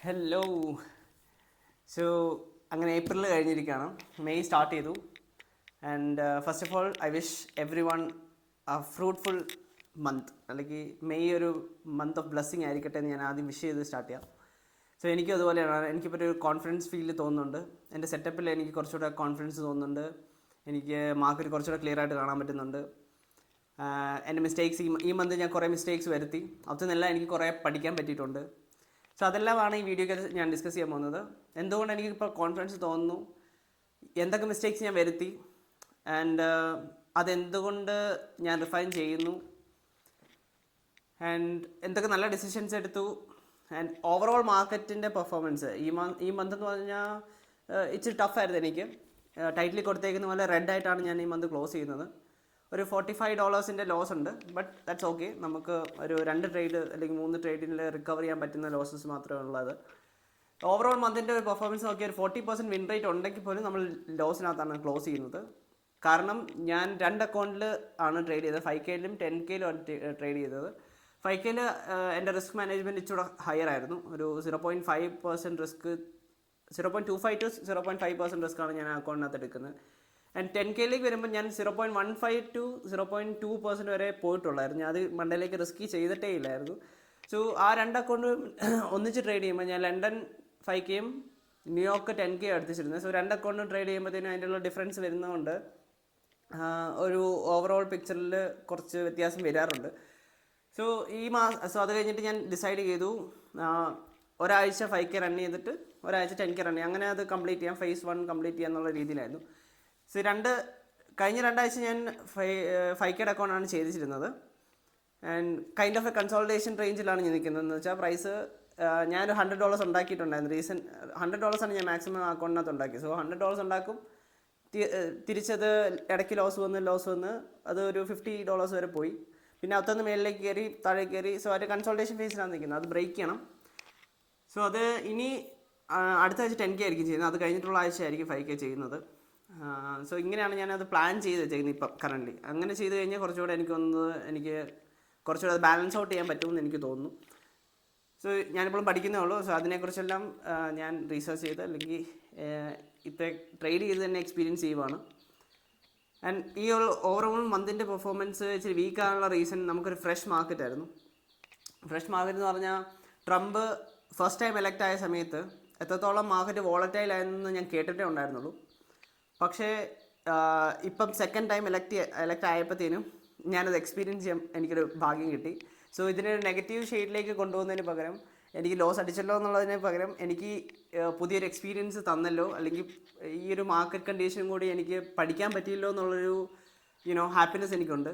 Hello. So അങ്ങനെ April കഴിഞ്ഞിരിക്കുകയാണ്, May start ചെയ്തു. And first of all I wish every one fruitful month, അല്ലെങ്കിൽ May ഒരു month of blessing ആയിരിക്കട്ടെ എന്ന് ഞാൻ ആദ്യം വിഷ് ചെയ്ത് സ്റ്റാർട്ട് ചെയ്യാം. സോ എനിക്കും അതുപോലെയാണ്. എനിക്കിപ്പോൾ ഒരു കോൺഫിഡൻസ് ഫീൽ തോന്നുന്നുണ്ട്. എൻ്റെ സെറ്റപ്പിൽ എനിക്ക് കുറച്ചുകൂടെ കോൺഫിഡൻസ് തോന്നുന്നുണ്ട്. എനിക്ക് മാർക്കറ്റ് കുറച്ചുകൂടെ ക്ലിയർ ആയിട്ട് കാണാൻ പറ്റുന്നുണ്ട്. എൻ്റെ മിസ്റ്റേക്സ് ഈ മന്ത് ഞാൻ കുറേ മിസ്റ്റേക്സ് വരുത്തി. അതിൽ നിന്നെല്ലാം എനിക്ക് കുറേ പഠിക്കാൻ പറ്റിയിട്ടുണ്ട്. സോ അതെല്ലാമാണ് ഈ വീഡിയോയിൽ ഞാൻ ഡിസ്കസ് ചെയ്യാൻ പോകുന്നത്. എന്തുകൊണ്ട് എനിക്കിപ്പോൾ കോൺഫിഡൻസ് തോന്നുന്നു, എന്തൊക്കെ മിസ്റ്റേക്സ് ഞാൻ വരുത്തി, ആൻഡ് അതെന്തുകൊണ്ട് ഞാൻ റിഫൈൻ ചെയ്യുന്നു, ആൻഡ് എന്തൊക്കെ നല്ല ഡിസിഷൻസ് എടുത്തു, ആൻഡ് ഓവറോൾ മാർക്കറ്റിൻ്റെ പെർഫോമൻസ് ഈ മന്ത് എന്ന് പറഞ്ഞാൽ ഇച്ചിരി ടഫായിരുന്നു എനിക്ക്. ടൈറ്റിൽ കൊടുത്തേക്കുന്ന പോലെ റെഡ് ആയിട്ടാണ് ഞാൻ ഈ മന്ത് ക്ലോസ് ചെയ്യുന്നത്. ഒരു $45 ലോസ് ഉണ്ട്. But that's okay. നമുക്ക് ഒരു 2 ട്രേഡ് അല്ലെങ്കിൽ 3 ട്രേഡിൽ റിക്കവർ ചെയ്യാൻ പറ്റുന്ന ലോസസ് മാത്രമേ ഉള്ളത്. ഓവറോൾ മന്തിൻ്റെ ഒരു പെർഫോമൻസ് നോക്കിയാൽ 40% വിൻ റേറ്റ് ഉണ്ടെങ്കിൽ പോലും നമ്മൾ ലോസിനകത്താണ് ക്ലോസ് ചെയ്യുന്നത്. കാരണം ഞാൻ 2 അക്കൗണ്ടിൽ ആണ് ട്രേഡ് ചെയ്തത്. 5Kയിലും 10Kയിലും ട്രേഡ് ചെയ്തത്. 5Kയിൽ എൻ്റെ റിസ്ക് മാനേജ്മെൻറ്റ് ഇച്ചിരി ഹയർ ആയിരുന്നു. ഒരു 0.5% റിസ്ക്, 0.25 to 0.5% റിസ്ക്കാണ് ഞാൻ ആ അക്കൗണ്ടിനകത്ത് എടുക്കുന്നത്. ആൻഡ് 10Kയിലേക്ക് വരുമ്പോൾ ഞാൻ 0.15 to 0.2% വരെ പോയിട്ടുള്ളായിരുന്നു. ഞാൻ അത് മണ്ടയിലേക്ക് റിസ്ക് ചെയ്തിട്ടേ ഇല്ലായിരുന്നു. സോ ആ 2 അക്കൗണ്ട് ഒന്നിച്ച് ട്രേഡ് ചെയ്യുമ്പോൾ ഞാൻ ലണ്ടൻ 5Kയും ന്യൂയോർക്ക് 10K എടുത്തിച്ചിരുന്നത്. സോ 2 അക്കൗണ്ട് ട്രേഡ് ചെയ്യുമ്പോഴത്തേനും അതിൻ്റെ ഡിഫറൻസ് വരുന്നതുകൊണ്ട് ഒരു ഓവറോൾ പിക്ചറിൽ കുറച്ച് വ്യത്യാസം വരാറുണ്ട്. സോ അത് കഴിഞ്ഞിട്ട് ഞാൻ ഡിസൈഡ് ചെയ്തു, ഒരാഴ്ച 5K റൺ ചെയ്തിട്ട് ഒരാഴ്ച 10K റൺ ചെയ്യാം. അങ്ങനെ അത് കംപ്ലീറ്റ് ചെയ്യാം, ഫേസ് 1 കംപ്ലീറ്റ് ചെയ്യാം എന്നുള്ള രീതിയിലായിരുന്നു. സോ കഴിഞ്ഞ 2 ആഴ്ച ഞാൻ 5Kയുടെ അക്കൗണ്ടാണ് ചെയ്തിരുന്നത്. And kind of A consultation റേഞ്ചിലാണ് ഞാൻ നിൽക്കുന്നത്. എന്ന് വെച്ചാൽ പ്രൈസ് ഞാനൊരു $100 ഉണ്ടാക്കിയിട്ടുണ്ടായിരുന്നു. $100 ഞാൻ മാക്സിമം അക്കൗണ്ടിനകത്ത് ഉണ്ടാക്കി. സോ $100 ഉണ്ടാക്കും, തിരിച്ചത് ഇടയ്ക്ക് ലോസ് വന്ന് അത് ഒരു $50 വരെ പോയി. പിന്നെ അതൊന്ന് മേളിലേക്ക് കയറി താഴേക്ക് കയറി. സോ അത് കൺസോൾട്ടേഷൻ ഫേസിലാണ് നിൽക്കുന്നത്. അത് ബ്രേക്ക് ചെയ്യണം. സോ അത് ഇനി അടുത്ത ആഴ്ച 10K ആയിരിക്കും ചെയ്യുന്നത്. അത് കഴിഞ്ഞിട്ടുള്ള ആഴ്ച ആയിരിക്കും 5K ചെയ്യുന്നത്. സോ ഇങ്ങനെയാണ് ഞാനത് പ്ലാൻ ചെയ്ത് വെച്ചേക്കുന്നത് ഇപ്പം കറൻ്റ്. അങ്ങനെ ചെയ്ത് കഴിഞ്ഞാൽ കുറച്ചുകൂടെ എനിക്ക് കുറച്ചുകൂടെ അത് ബാലൻസ് ഔട്ട് ചെയ്യാൻ പറ്റുമെന്ന് എനിക്ക് തോന്നുന്നു. സോ ഞാനിപ്പോഴും പഠിക്കുന്നേ ഉള്ളൂ. സോ അതിനെക്കുറിച്ചെല്ലാം ഞാൻ റീസർച്ച് ചെയ്ത് അല്ലെങ്കിൽ ഇപ്പം ട്രേഡ് ചെയ്ത് തന്നെ എക്സ്പീരിയൻസ് ചെയ്യുവാണ്. ആൻഡ് ഈ ഓവറോൾ മന്തിൻ്റെ പെർഫോമൻസ് ഇച്ചിരി വീക്കാനുള്ള റീസൺ നമുക്കൊരു ഫ്രഷ് മാർക്കറ്റ് ആയിരുന്നു. ഫ്രഷ് മാർക്കറ്റ് എന്ന് പറഞ്ഞാൽ ട്രംപ് ഫസ്റ്റ് ടൈം എലക്ട് ആയ സമയത്ത് എത്രത്തോളം മാർക്കറ്റ് വോളറ്റൈൽ ആയെന്ന് ഞാൻ കേട്ടിട്ടേ ഉണ്ടായിരുന്നുള്ളൂ. പക്ഷേ ഇപ്പം സെക്കൻഡ് ടൈം എലക്ട് ആയപ്പോഴത്തേനും ഞാനത് എക്സ്പീരിയൻസ് ചെയ്യാൻ എനിക്കൊരു ഭാഗ്യം കിട്ടി. സോ ഇതിനൊരു നെഗറ്റീവ് ഷെയ്ഡിലേക്ക് കൊണ്ടുപോകുന്നതിന് പകരം, എനിക്ക് ലോസ് അടിച്ചല്ലോ എന്നുള്ളതിന് പകരം എനിക്ക് പുതിയൊരു എക്സ്പീരിയൻസ് തന്നല്ലോ, അല്ലെങ്കിൽ ഈ ഒരു മാർക്കറ്റ് കണ്ടീഷനും കൂടി എനിക്ക് പഠിക്കാൻ പറ്റിയല്ലോ എന്നുള്ളൊരു ഹാപ്പിനെസ് എനിക്കുണ്ട്.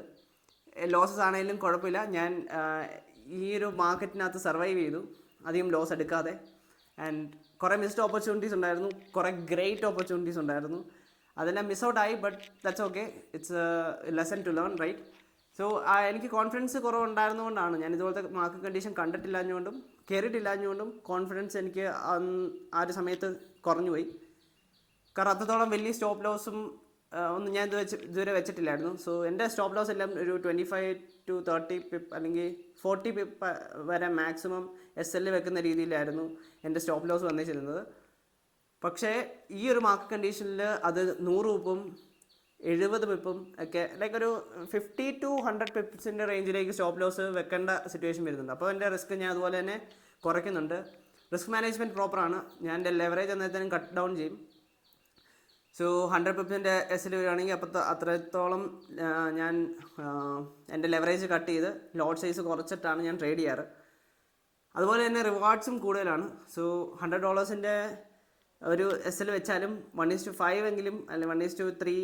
ലോസസ് ആണെങ്കിലും കുഴപ്പമില്ല, ഞാൻ ഈ ഒരു മാർക്കറ്റിനകത്ത് സർവൈവ് ചെയ്തു അധികം ലോസ് എടുക്കാതെ. ആൻഡ് കുറേ മിസ്ഡ് ഓപ്പർച്യൂണിറ്റീസ് ഉണ്ടായിരുന്നു, കുറേ ഗ്രേറ്റ് ഓപ്പർച്യൂണിറ്റീസ് ഉണ്ടായിരുന്നു. അതെല്ലാം മിസ് ഔട്ട് ആയി. But that's okay, it's a lesson to learn, right? So എനിക്ക് കോൺഫിഡൻസ് കുറവുണ്ടായിരുന്നുകൊണ്ടാണ്, ഞാൻ ഇതുപോലത്തെ മാർക്കറ്റ് കണ്ടീഷൻ കണ്ടിട്ടില്ലാഞ്ഞുകൊണ്ടും കയറിയിട്ടില്ലാഞ്ഞുകൊണ്ടും കോൺഫിഡൻസ് എനിക്ക് ആ ഒരു സമയത്ത് കുറഞ്ഞു പോയി. കാരണം അത്രത്തോളം വലിയ സ്റ്റോപ്പ് ലോസും ഒന്നും ഞാൻ ഇതുവരെ വെച്ചിട്ടില്ലായിരുന്നു. സോ എൻ്റെ സ്റ്റോപ്പ് ലോസ് എല്ലാം ഒരു 25 to 30 പിപ്പ് അല്ലെങ്കിൽ 40 പിപ്പ് വരെ മാക്സിമം SL വെക്കുന്ന രീതിയിലായിരുന്നു എൻ്റെ സ്റ്റോപ്പ് ലോസ് വന്നിച്ചിരുന്നത്. പക്ഷേ ഈ ഒരു മാർക്കറ്റ് കണ്ടീഷനിൽ അത് 100 പിപ്പും 70 പിപ്പും ഒക്കെ, ലൈക്ക് ഒരു 50 to 100 പിപ്സിൻ്റെ റേഞ്ചിലേക്ക് സ്റ്റോപ്പ് ലോസ് വെക്കേണ്ട സിറ്റുവേഷൻ വരുന്നുണ്ട്. അപ്പോൾ എൻ്റെ റിസ്ക് ഞാൻ അതുപോലെ തന്നെ കുറയ്ക്കുന്നുണ്ട്. Risk management പ്രോപ്പറാണ്. ഞാൻ എൻ്റെ ലെവറേജ് അന്നേരത്തേനും കട്ട് ഡൗൺ ചെയ്യും. സോ 100 പിപ്സിൻ്റെ SL വരികയാണെങ്കിൽ അത്രത്തോളം ഞാൻ എൻ്റെ ലെവറേജ് കട്ട് ചെയ്ത് ലോട്ട് സൈസ് കുറച്ചിട്ടാണ് ഞാൻ ട്രേഡ് ചെയ്യാറ്. അതുപോലെ തന്നെ റിവാർഡ്സും കൂടുതലാണ്. സോ $100 ഒരു SL വെച്ചാലും 1:5 എങ്കിലും, അല്ലെങ്കിൽ 1:3,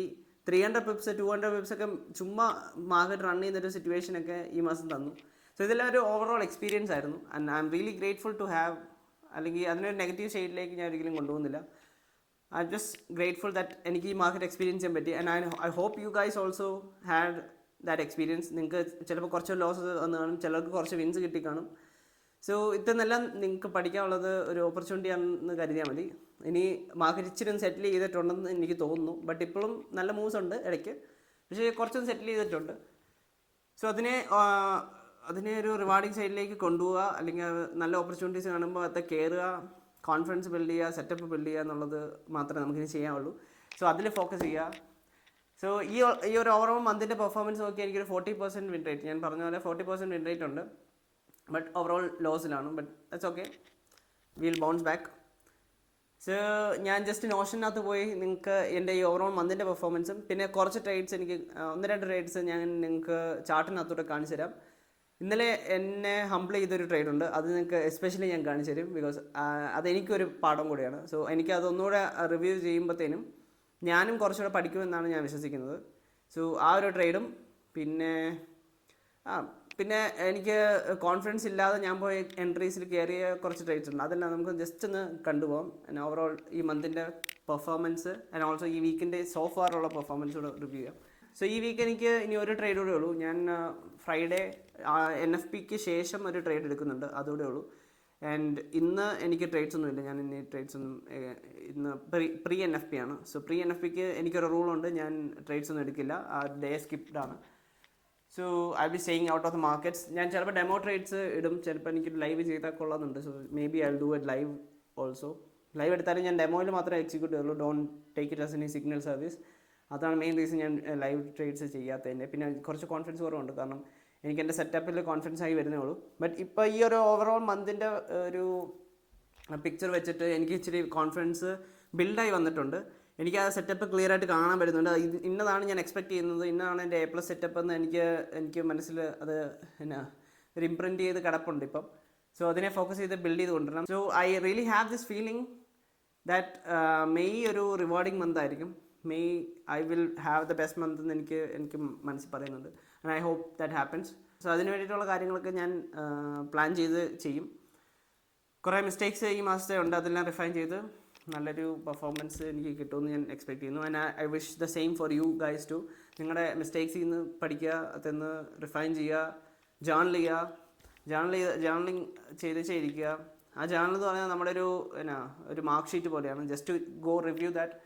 300 പിപ്സ് 200 പിപ്സ് ഒക്കെ ചുമ്മാ മാർക്കറ്റ് റൺ ചെയ്യുന്നൊരു സിറ്റുവേഷനൊക്കെ ഈ മാസം തന്നു. സോ ഇതെല്ലാം ഒരു ഓവറോൾ എക്സ്പീരിയൻസ് ആയിരുന്നു. And I'm really grateful to have, അല്ലെങ്കിൽ അതിനൊരു നെഗറ്റീവ് ഷെയ്ഡിലേക്ക് ഞാൻ ഒരിക്കലും കൊണ്ടുപോകുന്നില്ല. I'm just grateful that എനിക്ക് ഈ മാർക്കറ്റ് എക്സ്പീരിയൻസ് ചെയ്യാൻ പറ്റി. And I hope you guys also had that experience. നിങ്ങൾക്ക് ചിലപ്പോൾ കുറച്ച് ലോസ് വന്ന് കാണും, ചിലർക്ക് കുറച്ച് വിൻസ് കിട്ടിക്കാണും. സോ ഇതെന്നെല്ലാം നിങ്ങൾക്ക് പഠിക്കാനുള്ളത് ഒരു ഓപ്പർച്യൂണിറ്റി ആണെന്ന് കരുതിയാൽ മതി. ഇനി മാർക്കറ്റ് ഇച്ചിരി ഒന്ന് സെറ്റിൽ ചെയ്തിട്ടുണ്ടെന്ന് എനിക്ക് തോന്നുന്നു. ബട്ട് ഇപ്പോഴും നല്ല മൂവ്സ് ഉണ്ട് ഇടയ്ക്ക്, പക്ഷേ കുറച്ചൊന്ന് സെറ്റിൽ ചെയ്തിട്ടുണ്ട്. സോ അതിനെ ഒരു റിവാർഡിങ് സൈഡിലേക്ക് കൊണ്ടുപോവുക, അല്ലെങ്കിൽ നല്ല ഓപ്പർച്യൂണിറ്റീസ് കാണുമ്പോൾ അത് കയറുക, കോൺഫിഡൻസ് ബിൽഡ് ചെയ്യുക, സെറ്റപ്പ് ബിൽഡ് ചെയ്യുക എന്നുള്ളത് മാത്രമേ നമുക്കിനി ചെയ്യാനുള്ളൂ. സോ അതിൽ ഫോക്കസ് ചെയ്യുക. സോ ഈ ഒരു ഓവറോൾ മന്തിൻ്റെ പെർഫോമൻസ് നോക്കി എനിക്കൊരു 40% വിൻ റേറ്റ്, ഞാൻ പറഞ്ഞ പോലെ 40% വിൻ റേറ്റ് ഉണ്ട്. ബട്ട് ഓവറോൾ ലോസിലാണ്. But that's okay, will bounce back. So ഞാൻ ജസ്റ്റ് നോഷനകത്ത് പോയി നിങ്ങൾക്ക് എൻ്റെ ഈ ഓവറോൾ മന്തിൻ്റെ പെർഫോമൻസും പിന്നെ കുറച്ച് ട്രേഡ്സ്, എനിക്ക് 1-2 ട്രേഡ്സ് ഞാൻ നിങ്ങൾക്ക് ചാർട്ടിനകത്തൂടെ കാണിച്ചു തരാം. ഇന്നലെ എന്നെ ഹംബിൾ ചെയ്തൊരു ട്രേഡ് ഉണ്ട്, അത് നിങ്ങൾക്ക് എസ്പെഷ്യലി ഞാൻ കാണിച്ചു തരും. ബിക്കോസ് അതെനിക്കൊരു പാഠം കൂടിയാണ്. സോ എനിക്ക് അതൊന്നുകൂടെ റിവ്യൂ ചെയ്യുമ്പോഴത്തേനും ഞാനും കുറച്ചുകൂടെ പഠിക്കുമെന്നാണ് ഞാൻ വിശ്വസിക്കുന്നത്. സോ ആ ഒരു ട്രേഡും പിന്നെ എനിക്ക് കോൺഫിഡൻസ് ഇല്ലാതെ ഞാൻ പോയി എൻട്രീസിൽ കയറിയ കുറച്ച് ട്രേഡ്സ് ഉണ്ട്. അതെല്ലാം നമുക്ക് ജസ്റ്റ് ഒന്ന് കണ്ടുപോകാം. ഓവറോൾ ഈ മന്തിൻ്റെ പെർഫോമൻസ് ആൻഡ് ഓൾസോ ഈ വീക്കിൻ്റെ സോ ഫാർ ഉള്ള പെർഫോമൻസ് കൂടെ റിവ്യൂ ചെയ്യാം. സോ ഈ വീക്ക് എനിക്ക് ഇനി ഒരു ട്രേഡ് കൂടെ ഉള്ളൂ. ഞാൻ ഫ്രൈഡേ NFPക്ക് ശേഷം ഒരു ട്രേഡ് എടുക്കുന്നുണ്ട്, അതുകൂടെ ഉള്ളൂ. ആൻഡ് ഇന്ന് എനിക്ക് ട്രേഡ്സ് ഒന്നും ഇല്ല. ഞാൻ ഇനി ട്രേഡ്സ് ഒന്നും ഇന്ന് പ്രീ NFP ആണ്. സോ പ്രീ NFPക്ക് എനിക്കൊരു റൂളുണ്ട്, ഞാൻ ട്രേഡ്സ് ഒന്നും എടുക്കില്ല, ആ ഡേ സ്കിപ്ഡ് ആണ്. So I B staying out of the markets. ഞാൻ ചിലപ്പോൾ ഡെമോ ട്രേഡ്സ് ഇടും, ചിലപ്പോൾ എനിക്ക് ലൈവ് ചെയ്താൽ കൊള്ളാമെന്നുണ്ട്. So may be I will do it live also. Live എടുത്താലും ഞാൻ ഡെമോയിൽ മാത്രമേ എക്സിക്യൂട്ട് ചെയ്യുള്ളൂ. Don't take it as any signal service. അതാണ് മെയിൻ റീസൺ ഞാൻ ലൈവ് ട്രേഡ്സ് ചെയ്യാത്തതിൻ്റെ. പിന്നെ കുറച്ച് കോൺഫിഡൻസ് കുറവുണ്ട്, കാരണം എനിക്ക് എൻ്റെ സെറ്റപ്പിൽ കോൺഫിഡൻസ് ആയി വരുന്നേ ഉള്ളൂ. ബട്ട് ഇപ്പോൾ ഈ ഒരു ഓവറോൾ മന്തിൻ്റെ ഒരു പിക്ചർ വെച്ചിട്ട് എനിക്ക് ഇച്ചിരി കോൺഫിഡൻസ് ബിൽഡായി വന്നിട്ടുണ്ട്. എനിക്ക് ആ സെറ്റപ്പ് ക്ലിയർ ആയിട്ട് കാണാൻ പറ്റുന്നുണ്ട്. ഇന്നതാണ് ഞാൻ എക്സ്പെക്ട് ചെയ്യുന്നത്, ഇന്നതാണ് എൻ്റെ A+ സെറ്റപ്പ് എന്ന് എനിക്ക് മനസ്സിൽ അത് ഒരു ഇംപ്രിൻറ്റ് ചെയ്ത് കിടപ്പുണ്ട് ഇപ്പം. സോ അതിനെ ഫോക്കസ് ചെയ്ത് ബിൽഡ് ചെയ്ത് കൊണ്ടുവരണം. So I really have this feeling that May ഒരു റിവാർഡിങ് മന്ത് ആയിരിക്കും. May I will have the best month എന്ന് എനിക്ക് മനസ്സിൽ പറയുന്നുണ്ട്. And I hope that happens. So അതിന് വേണ്ടിയിട്ടുള്ള കാര്യങ്ങളൊക്കെ ഞാൻ പ്ലാൻ ചെയ്യും. കുറേ മിസ്റ്റേക്സ് ഈ മാസത്തെ ഉണ്ട്, അതെല്ലാം റിഫൈൻ ചെയ്ത് നല്ലൊരു പെർഫോമൻസ് എനിക്ക് കിട്ടുമെന്ന് ഞാൻ എക്സ്പെക്ട് ചെയ്യുന്നു. And I wish the same for you guys too. നിങ്ങളുടെ മിസ്റ്റേക്സിൽ നിന്ന് പഠിക്കുക, അതൊന്ന് റിഫൈൻ ചെയ്യുക, ജേർണലിങ് ചെയ്തിരിക്കുക. ആ ജേർണൽ എന്ന് പറഞ്ഞാൽ നമ്മുടെ ഒരു മാർക്ക് ഷീറ്റ് പോലെയാണ്. Just go review that.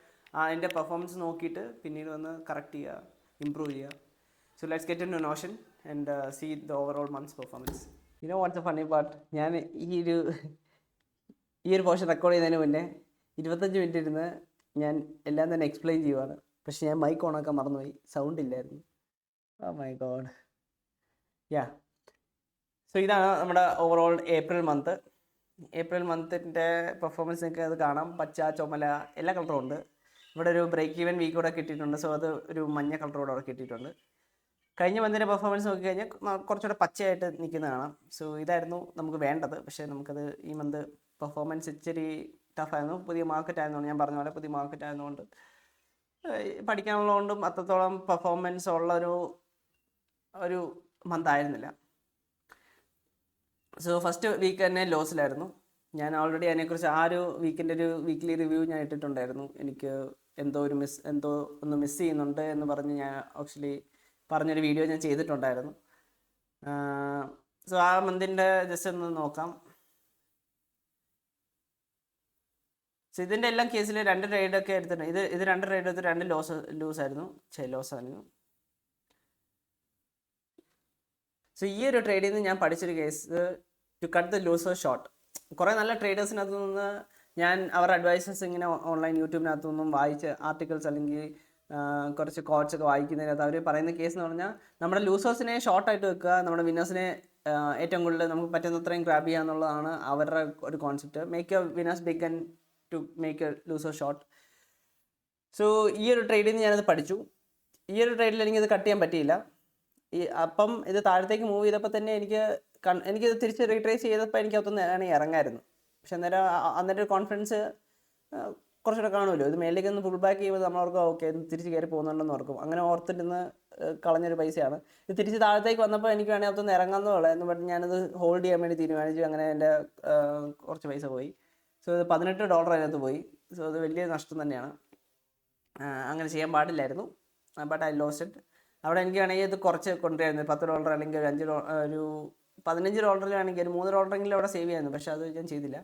അതിൻ്റെ പെർഫോമൻസ് നോക്കിയിട്ട് പിന്നീട് വന്ന് കറക്റ്റ് ചെയ്യുക, ഇമ്പ്രൂവ് ചെയ്യുക. So let's get into Notion and see the overall month's performance. You know what's a funny part? ഞാൻ ഈ ഒരു പോർഷൻ റെക്കോർഡ് ചെയ്യുന്നതിന് മുന്നേ 25 മിനിറ്റ് ഇരുന്ന് ഞാൻ എല്ലാം തന്നെ എക്സ്പ്ലെയിൻ ചെയ്യുവാണ്. പക്ഷെ ഞാൻ മൈക്ക് ഓണാക്കാൻ മറന്നുപോയി, സൗണ്ട് ഇല്ലായിരുന്നു. Oh my God. സോ ഇതാണ് നമ്മുടെ ഓവറോൾ ഏപ്രിൽ മന്തിൻ്റെ പെർഫോമൻസ്. നിങ്ങൾക്ക് അത് കാണാം. പച്ച, ചുമല എല്ലാ കളറും ഉണ്ട്. ഇവിടെ ഒരു ബ്രേക്ക് ഈവൻ വീക്ക് കൂടെ കിട്ടിയിട്ടുണ്ട്. സോ അത് ഒരു മഞ്ഞ കളറോടെ അവിടെ കിട്ടിയിട്ടുണ്ട്. കഴിഞ്ഞ മന്തിൻ്റെ പെർഫോമൻസ് നോക്കിക്കഴിഞ്ഞാൽ കുറച്ചുകൂടെ പച്ചയായിട്ട് നിൽക്കുന്ന കാണാം. സോ ഇതായിരുന്നു നമുക്ക് വേണ്ടത്. പക്ഷേ നമുക്കത് ഈ മന്ത് പെർഫോമൻസ് ഇച്ചിരി ടഫായിരുന്നു. പുതിയ മാർക്കറ്റ് ആയതുകൊണ്ട്, ഞാൻ പറഞ്ഞ പോലെ പുതിയ മാർക്കറ്റ് ആയതുകൊണ്ട് പഠിക്കാനുള്ളതുകൊണ്ടും അത്രത്തോളം പെർഫോമൻസ് ഉള്ള ഒരു മന്ത് ആയിരുന്നില്ല. സോ ഫസ്റ്റ് വീക്ക് തന്നെ ലോസിലായിരുന്നു. ഞാൻ ഓൾറെഡി അതിനെക്കുറിച്ച് ആ ഒരു വീക്കിൻ്റെ ഒരു വീക്ക്ലി റിവ്യൂ ഞാൻ ഇട്ടിട്ടുണ്ടായിരുന്നു. എനിക്ക് എന്തോ ഒന്ന് മിസ് ചെയ്യുന്നുണ്ട് എന്ന് പറഞ്ഞ് ഞാൻ ആക്ച്വലി പറഞ്ഞൊരു വീഡിയോ ഞാൻ ചെയ്തിട്ടുണ്ടായിരുന്നു. സോ ആ മന്തിൻ്റെ ജസ്റ്റ് ഒന്ന് നോക്കാം. സോ ഇതിൻ്റെ എല്ലാം കേസിൽ 2 ട്രേഡൊക്കെ എടുത്തിട്ടുണ്ട്. ഇത് 2 ട്രേഡ് എടുത്ത് 2 ലോസായിരുന്നു. സോ ഈ ഒരു ട്രേഡിൽ നിന്ന് ഞാൻ പഠിച്ചൊരു case, to cut the loser short. കുറേ നല്ല ട്രേഡേഴ്സിനകത്തു നിന്ന് ഞാൻ അവരുടെ അഡ്വൈസസ് ഇങ്ങനെ ഓൺലൈൻ യൂട്യൂബിനകത്തു നിന്നും വായിച്ച് ആർട്ടിക്കിൾസ് അല്ലെങ്കിൽ കുറച്ച് കോട്ട്സൊക്കെ വായിക്കുന്നതിനകത്ത് അവർ പറയുന്ന കേസ് എന്ന് പറഞ്ഞാൽ നമ്മുടെ ലൂസേഴ്സിനെ ഷോർട്ടായിട്ട് വെക്കുക, നമ്മുടെ വിന്നേഴ്സിനെ ഏറ്റവും കൂടുതൽ നമുക്ക് പറ്റുന്നത്രയും ഗ്രാബ് ചെയ്യുക എന്നുള്ളതാണ് അവരുടെ ഒരു concept. Make a winners big and to make a loser short. So ഈ ഒരു ട്രേഡിൽ നിന്ന് ഞാനത് പഠിച്ചു. ഈ ഒരു ട്രേഡിൽ എനിക്കത് കട്ട് ചെയ്യാൻ പറ്റിയില്ല. അപ്പം ഇത് താഴത്തേക്ക് മൂവ് ചെയ്തപ്പോൾ തന്നെ എനിക്കിത് തിരിച്ച് റീട്രേസ് ചെയ്തപ്പോൾ എനിക്കതൊന്ന് ഇറങ്ങായിരുന്നു. പക്ഷെ അന്നേരം ഒരു കോൺഫിഡൻസ് കുറച്ചുകൂടെ കാണുമല്ലോ. ഇത് മേളിലേക്ക് ഒന്ന് ഫുൾ ബാക്ക് ചെയ്യുമ്പോൾ നമ്മളോർക്കും ഓക്കെ ഇത് തിരിച്ച് കയറി പോകുന്നുണ്ടെന്ന് ഓർക്കും. അങ്ങനെ ഓർത്തിരുന്ന് കളഞ്ഞൊരു പൈസയാണ്. ഇത് തിരിച്ച് താഴത്തേക്ക് വന്നപ്പോൾ എനിക്ക് വേണമെങ്കിൽ അതൊന്ന് ഇറങ്ങാമെന്നുള്ളതായിരുന്നു. ബട്ട് ഞാനത് ഹോൾഡ് ചെയ്യാൻ വേണ്ടി തീരുമാനിച്ചു. അങ്ങനെ എൻ്റെ കുറച്ച് പൈസ പോയി. സോ ഇത് $18 അതിനകത്ത് പോയി. സോ അത് വലിയ നഷ്ടം തന്നെയാണ്. അങ്ങനെ ചെയ്യാൻ പാടില്ലായിരുന്നു. But I lost it. അവിടെ എനിക്ക് വേണമെങ്കിൽ ഇത് കുറച്ച് കൊണ്ടുവരായിരുന്നു. $10 അല്ലെങ്കിൽ ഒരു $15 വേണമെങ്കിൽ ഒരു $3 അവിടെ സേവ് ചെയ്യായിരുന്നു. പക്ഷെ അത് ഞാൻ ചെയ്തില്ല.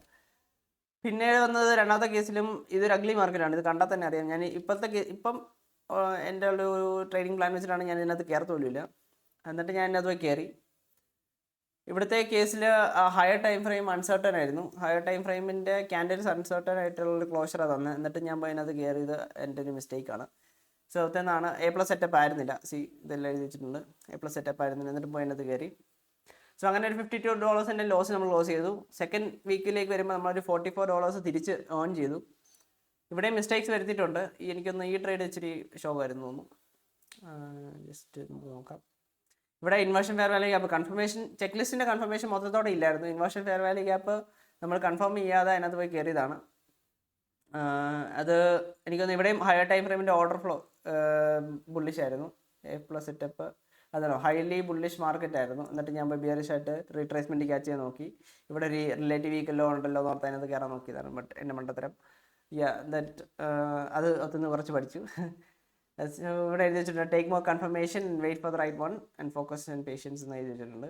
പിന്നീട് വന്നത് രണ്ടാമത്തെ കേസിലും ഇതൊരു അഗ്ലി മാർക്കറ്റാണ്. ഇത് കണ്ടാൽ തന്നെ അറിയാം. ഞാൻ ഇപ്പം എൻ്റെ ഒരു ട്രേഡിംഗ് പ്ലാൻ വെച്ചിട്ടാണ് ഞാൻ ഇതിനകത്ത് കയറത്തോലുമില്ല. എന്നിട്ട് ഞാൻ ഇതിനകത്ത് പോയി കയറി. ഇവിടുത്തെ കേസിൽ ഹയർ ടൈം ഫ്രെയിം അൺസർട്ടൺ ആയിരുന്നു. ഹയർ ടൈം ഫ്രെയിമിൻ്റെ ക്യാൻഡിൽസ് അൺസർട്ടൺ ആയിട്ടുള്ള ക്ലോഷറാണ് തന്നെ. എന്നിട്ട് ഞാൻ പോയി അതിനകത്ത് കയറിയത് എൻ്റെ ഒരു മിസ്റ്റേക്കാണ്. സോ അതെന്നാണ് A+ സെറ്റപ്പ് ആയിരുന്നില്ല. ഇതെല്ലാം എഴുതി വെച്ചിട്ടുണ്ട്. A+ സെറ്റപ്പ് ആയിരുന്നില്ല. എന്നിട്ട് പോയി അതിനകത്ത് കയറി. സോ അങ്ങനെ ഒരു $52 ലോസ് നമ്മൾ ക്ലോസ് ചെയ്തു. സെക്കൻഡ് വീക്കിലേക്ക് വരുമ്പോൾ നമ്മളൊരു $44 തിരിച്ച് ഏൺ ചെയ്തു. ഇവിടെ മിസ്റ്റേക്സ് വരുത്തിയിട്ടുണ്ട്. എനിക്കൊന്ന് ഈ ട്രേഡ് ഇച്ചിരി ഷോക്കായിരുന്നു തോന്നുന്നു. ജസ്റ്റ് നോക്കാം. ഇവിടെ inversion fair value gap confirmation check ലിസ്റ്റിൻ്റെ കൺഫർമേഷൻ മൊത്തത്തോടെ ഇല്ലായിരുന്നു. ഇൻവേർഷൻ ഫെയർ വാല്യൂ ഗ്യാപ്പ് നമ്മൾ കൺഫേം ചെയ്യാതെ അതിനകത്ത് പോയി കയറിയതാണ്. അത് എനിക്കൊന്ന് ഇവിടെയും ഹയർ ടൈം ഫ്രെയിമിൻ്റെ ഓർഡർ ഫ്ലോ ബുള്ളിഷ് ആയിരുന്നു. A+ സെറ്റപ്പ് അതാണോ ഹൈലി ബുള്ളിഷ് മാർക്കറ്റ് ആയിരുന്നു. എന്നിട്ട് ഞാൻ പോയി ബിയറിഷ് ആയിട്ട് റീട്രേസ്മെൻറ്റ് ക്യാച്ച് ചെയ്യാൻ നോക്കി. ഇവിടെ ഒരു റിലേറ്റീവ് വീക്കല്ലോ ഉണ്ടല്ലോ എന്ന് ഓർത്ത് അതിനകത്ത് കയറാൻ നോക്കിയതാണ്. ബട്ട് എൻ്റെ മണ്ടത്തരം അത് ഒത്തുനിന്ന് കുറച്ച് പഠിച്ചു. ഇവിടെ എഴുതി വെച്ചിട്ടുണ്ട് take more confirmation wait for the right one and focus and patience എന്ന് എഴുതി വെച്ചിട്ടുണ്ട്.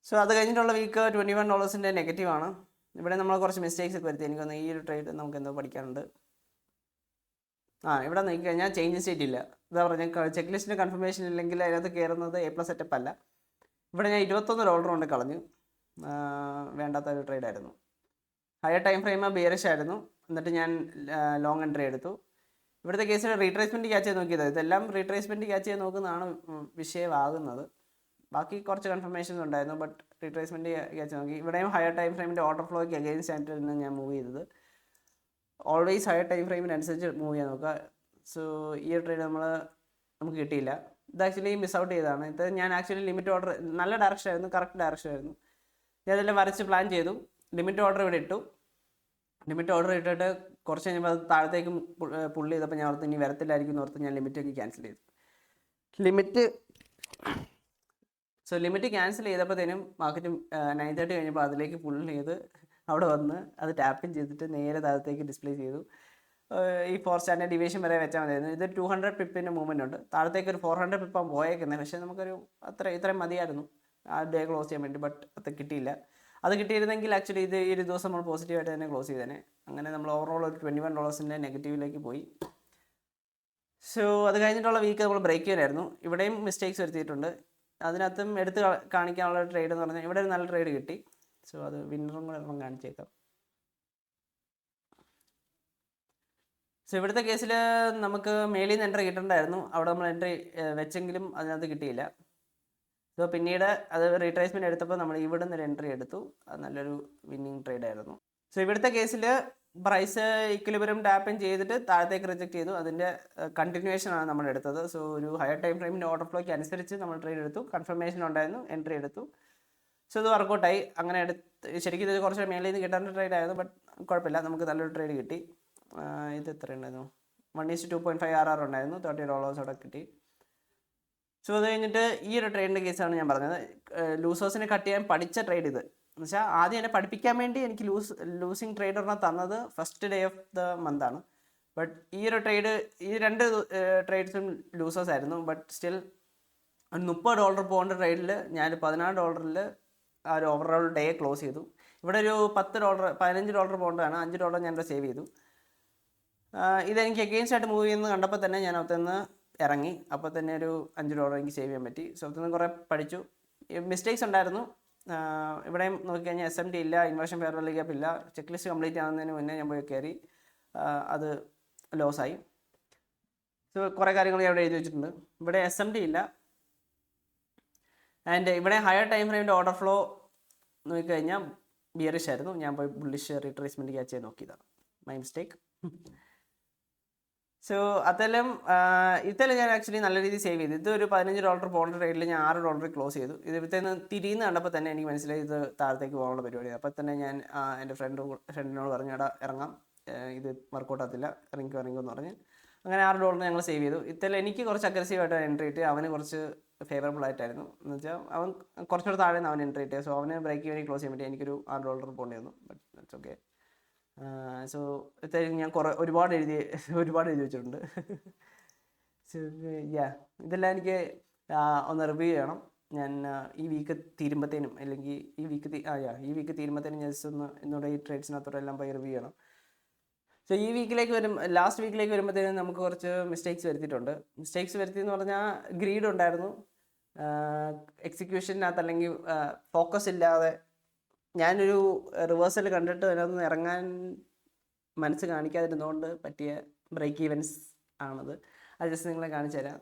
സോ അത് കഴിഞ്ഞിട്ടുള്ള വീക്ക് $21 നെഗറ്റീവാണ്. ഇവിടെ നമ്മൾ കുറച്ച് മിസ്റ്റേക്സ് ഒക്കെ വരുത്തി. എനിക്കൊന്ന് ഈ ഒരു ട്രേഡ് നമുക്ക് എന്തോ പഠിക്കാനുണ്ട്. ഇവിടെ നോക്കി കഴിഞ്ഞാൽ ചേഞ്ച് സ്റ്റേറ്റ് ഇല്ല. എന്താ പറഞ്ഞാൽ ചെക്ക് ലിസ്റ്റിൻ്റെ കൺഫർമേഷൻ ഇല്ലെങ്കിൽ അതിനകത്ത് കയറുന്നത് A+ സെറ്റപ്പ് അല്ല. ഇവിടെ ഞാൻ $21 കൊണ്ട് കളഞ്ഞു. വേണ്ടാത്ത ഒരു ട്രേഡായിരുന്നു. ഹയർ ടൈം ഫ്രെയിം ബിയറിഷ് ആയിരുന്നു. എന്നിട്ട് ഞാൻ ലോങ് എൻട്രി എടുത്തു. ഇവിടുത്തെ കേസിൽ റീട്രേസ്മെൻറ്റ് ക്യാച്ച് ചെയ്ത് നോക്കിയത്. ഇതെല്ലാം റീട്രേസ്മെൻറ്റ് ക്യാച്ച് ചെയ്ത് നോക്കുന്നതാണ് വിഷയമാകുന്നത്. ബാക്കി കുറച്ച് കൺഫർമേഷൻസ് ഉണ്ടായിരുന്നു. ബട്ട് റീട്രേസ്മെൻറ്റ് ക്യാച്ച് നോക്കി. ഇവിടെയും ഹയർ ടൈം ഫ്രെയിമിൻ്റെ ഓർഡർ ഫ്ലോയ്ക്ക് അഗെയിൻസ്റ്റ് ആയിട്ടാണ് ഞാൻ മൂവ് ചെയ്തത്. ഓൾവേസ് ഹയർ ടൈം ഫ്രെയിമിനനുസരിച്ച് മൂവ് ചെയ്യാൻ നോക്കുക. സോ ഈ ഒരു ട്രേഡ് നമുക്ക് കിട്ടിയില്ല. ഇത് ആക്ച്വലി മിസ് ഔട്ട് ചെയ്തതാണ്. ഇത് ഞാൻ ആക്ച്വലി ലിമിറ്റ് ഓർഡർ നല്ല ഡയറക്ഷൻ ആയിരുന്നു, കറക്റ്റ് ഡയറക്ഷൻ ആയിരുന്നു. ഞാൻ ഇതെല്ലാം വരച്ച് പ്ലാൻ ചെയ്തു. ലിമിറ്റ് ഓർഡർ ഇവിടെ ഇട്ടു. ലിമിറ്റ് ഓർഡർ ഇട്ടിട്ട് കുറച്ച് കഴിഞ്ഞപ്പോൾ അത് താഴത്തേക്ക് പുള്ളി ചെയ്തപ്പോൾ ഞാൻ ഓർത്ത് ഇനി വരത്തില്ലായിരിക്കും എന്ന് ഓർത്ത് ഞാൻ ലിമിറ്റൊക്കെ ക്യാൻസൽ ചെയ്തു. ലിമിറ്റ് ക്യാൻസൽ ചെയ്തപ്പോഴത്തേനും മാർക്കറ്റ് 9:30 കഴിഞ്ഞപ്പോൾ അതിലേക്ക് പുള്ളി ചെയ്ത് അവിടെ വന്ന് അത് ടാപ്പിൻ ചെയ്തിട്ട് നേരെ താഴത്തേക്ക് ഡിസ്പ്ലേ ചെയ്തു. ഈ 4 സ്റ്റാൻഡേർഡ് ഡിവിയേഷൻ വരെ വെച്ചാൽ മതിയായിരുന്നു. ഇത് 200 പിപ്പിൻ്റെ മൂവ്മെൻ്റ് ഉണ്ട്. താഴത്തേക്ക് ഒരു 400 പിപ്പാണ് പോയേക്കുന്നത്. പക്ഷേ നമുക്കൊരു ഇത്രയും മതിയായിരുന്നു ആ ഡേ ക്ലോസ് ചെയ്യാൻ വേണ്ടി. ബട്ട് അത് കിട്ടിയില്ല. അത് കിട്ടിയിരുന്നെങ്കിൽ ആക്ച്വലി ഈ ഒരു ദിവസം നമ്മൾ പോസിറ്റീവായിട്ട് തന്നെ ക്ലോസ് ചെയ്തേനെ. അങ്ങനെ നമ്മൾ ഓവറോൾ ഒരു $21 നെഗറ്റീവിലേക്ക് പോയി. സോ അത് കഴിഞ്ഞിട്ടുള്ള വീക്ക് നമ്മൾ ബ്രേക്ക് ചെയ്യാനായിരുന്നു. ഇവിടെയും മിസ്റ്റേക്സ് വരുത്തിയിട്ടുണ്ട്. അതിനകത്തും എടുത്ത് കാണിക്കാനുള്ള ട്രേഡ് എന്ന് പറഞ്ഞാൽ ഇവിടെ ഒരു നല്ല ട്രേഡ് കിട്ടി. സോ അത് വിന്നറും കൂടെ നമ്മൾ കാണിച്ചേക്കാം. സോ ഇവിടുത്തെ കേസിൽ നമുക്ക് മേളിൽ നിന്ന് എൻട്രി കിട്ടണ്ടായിരുന്നു. അവിടെ നമ്മൾ എൻട്രി വെച്ചെങ്കിലും അതിനകത്ത് കിട്ടിയില്ല. സോ പിന്നീട് അത് റീട്രേസ്മെൻറ്റ് എടുത്തപ്പോൾ നമ്മൾ ഇവിടെ നിന്ന് ഒരു എൻട്രി എടുത്തു. അത് നല്ലൊരു വിന്നിങ് ട്രേഡ് ആയിരുന്നു. സോ ഇവിടുത്തെ കേസിൽ പ്രൈസ് ഇക്വിലിബ്രിയം ടാപ്പിൻ ചെയ്തിട്ട് താഴത്തേക്ക് റിജക്ട് ചെയ്തു. അതിൻ്റെ കണ്ടിന്യൂവേഷനാണ് നമ്മൾ എടുത്തത്. സോ ഒരു ഹയർ ടൈം ഫ്രെയിമിൻ്റെ ഓർഡർ ഫ്ലോയ്ക്ക് അനുസരിച്ച് നമ്മൾ ട്രേഡ് എടുത്തു. കൺഫർമേഷൻ ഉണ്ടായിരുന്നു, എൻട്രി എടുത്തു. സോ ഇത് വർക്കൗട്ടായി. അങ്ങനെ ശരിക്കും ഇത് കുറച്ച് മേളിൽ നിന്ന് കിട്ടേണ്ട ട്രേഡ് ആയിരുന്നു. ബട്ട് കുഴപ്പമില്ല, നമുക്ക് നല്ലൊരു ട്രേഡ് കിട്ടി. ഇത് എത്ര ഉണ്ടായിരുന്നു? 1:2.5 RR ഉണ്ടായിരുന്നു. $30 അവിടെ കിട്ടി. സോ അത് കഴിഞ്ഞിട്ട് ഈ ഒരു ട്രേഡിൻ്റെ കേസാണ് ഞാൻ പറഞ്ഞത്. ലൂസേഴ്സിനെ കട്ട് ചെയ്യാൻ പഠിച്ച ട്രേഡ് ഇത്. എന്ന് വെച്ചാൽ ആദ്യം എന്നെ പഠിപ്പിക്കാൻ വേണ്ടി എനിക്ക് ലൂസിങ് ട്രേഡ് ഒരെണ്ണം തന്നത് first day of the month ആണ്. ബട്ട് ഈ ഒരു ട്രേഡ് ഈ 2 ട്രേഡ്സും ലൂസേഴ്സ് ആയിരുന്നു. ബട്ട് സ്റ്റിൽ $30 പോകേണ്ട ട്രേഡിൽ ഞാൻ $14 ആ ഒരു ഓവറോൾ ഡേ ക്ലോസ് ചെയ്തു. ഇവിടെ ഒരു $15 പോകേണ്ടതാണ്. $5 ഞാനിവിടെ സേവ് ചെയ്തു. ഇതെനിക്ക് എഗെയിൻസ്റ്റ് ആയിട്ട് മൂവ് ചെയ്യുന്നത് കണ്ടപ്പോൾ തന്നെ ഞാൻ അകത്തുനിന്ന് ഇറങ്ങി. അപ്പോൾ തന്നെ ഒരു $5 എനിക്ക് സേവ് ചെയ്യാൻ പറ്റി. സോ അകത്തുനിന്ന് കുറേ പഠിച്ചു. മിസ്റ്റേക്സ് ഉണ്ടായിരുന്നു. ഇവിടെയും നോക്കിക്കഴിഞ്ഞാൽ SMT ഇല്ല, ഇൻവേർഷൻ ഫെയർ വാല്യൂ ഗ്യാപ്പ് ഇല്ല. ചെക്ക് ലിസ്റ്റ് കംപ്ലീറ്റ് ആകുന്നതിന് മുന്നേ ഞാൻ പോയി കയറി. അത് ലോസായി. സോ കുറേ കാര്യങ്ങൾ ഞാൻ ഇവിടെ എഴുതി വെച്ചിട്ടുണ്ട്. ഇവിടെ SMT ഇല്ല. ആൻഡ് ഇവിടെ ഹയർ ടൈം ഫ്രെയിമിൻ്റെ ഓർഡർ ഫ്ലോ നോക്കിക്കഴിഞ്ഞാൽ ബിയറിഷ് ആയിരുന്നു. ഞാൻ പോയി ബുള്ളിഷ് റീട്രേസ്മെൻറ്റ് ക്യാച്ച് ചെയ്യാൻ നോക്കിയതാണ്. My mistake. സോ ഇതെല്ലാം ഞാൻ ആക്ച്വലി നല്ല രീതിയിൽ സേവ് ചെയ്തു. ഇത് ഒരു $15 പോകേണ്ട ട്രേഡിൽ ഞാൻ $6 ക്ലോസ് ചെയ്തു. ഇത് ഇവിടുത്തേന്ന് തിരിയുന്ന കണ്ടപ്പോൾ തന്നെ എനിക്ക് മനസ്സിലായി ഇത് താഴത്തേക്ക് പോകാനുള്ള പരിപാടിയാണ്. അപ്പോൾ തന്നെ ഞാൻ എൻ്റെ ഫ്രണ്ടിനോട് പറഞ്ഞു, എടാ ഇറങ്ങാം, ഇത് വർക്കൗട്ട് ആകത്തില്ല, ഇറങ്ങിക്കോ എന്ന് പറഞ്ഞ് അങ്ങനെ $6 ഞങ്ങൾ സേവ് ചെയ്തു. ഇതെല്ലാം എനിക്ക് കുറച്ച് അഗ്രസീവായിട്ട് എൻട്രി ഇട്ട്, അവന് കുറച്ച് ഫേവറബിൾ ആയിട്ടായിരുന്നു. എന്ന് വെച്ചാൽ അവൻ കുറച്ചുകൂടെ താഴെ നിന്ന് അവൻ എൻട്രി ഇട്ടേ. സോ അവന് ബ്രേക്ക് വേണ്ടി ക്ലോസ് ചെയ്യാൻ പറ്റി. എനിക്കൊരു $6 പോകേണ്ടി വന്നു. But it's okay. സോ ഞാൻ ഒരുപാട് എഴുതി വെച്ചിട്ടുണ്ട്. ഇതെല്ലാം എനിക്ക് ഒന്ന് റിവ്യൂ ചെയ്യണം. ഞാൻ ഈ വീക്ക് തീരുമ്പോഴത്തേനും, അല്ലെങ്കിൽ ഈ വീക്ക് തീരുമ്പോഴത്തേനും ജസ്റ്റ് ഒന്ന് ഇന്നോടെ ഈ ട്രേഡ്സിനകത്തോടെ എല്ലാം പോയി റിവ്യൂ ചെയ്യണം. സോ ഈ ലാസ്റ്റ് വീക്കിലേക്ക് വരുമ്പോഴത്തേനും നമുക്ക് കുറച്ച് മിസ്റ്റേക്സ് വരുത്തിയിട്ടുണ്ട്. മിസ്റ്റേക്സ് വരുത്തിയെന്ന് പറഞ്ഞാൽ ഗ്രീഡ് ഉണ്ടായിരുന്നു. എക്സിക്യൂഷനകത്ത് അല്ലെങ്കിൽ ഫോക്കസ് ഇല്ലാതെ ഞാനൊരു റിവേഴ്സൽ കണ്ടിട്ട് അതിനകത്ത് ഇറങ്ങാൻ മനസ്സ് കാണിക്കാതിരുന്നുകൊണ്ട് പറ്റിയ ബ്രേക്ക് ഈവൻസ് ആണത്. അത് ജസ്റ്റ് നിങ്ങളെ കാണിച്ചു തരാം.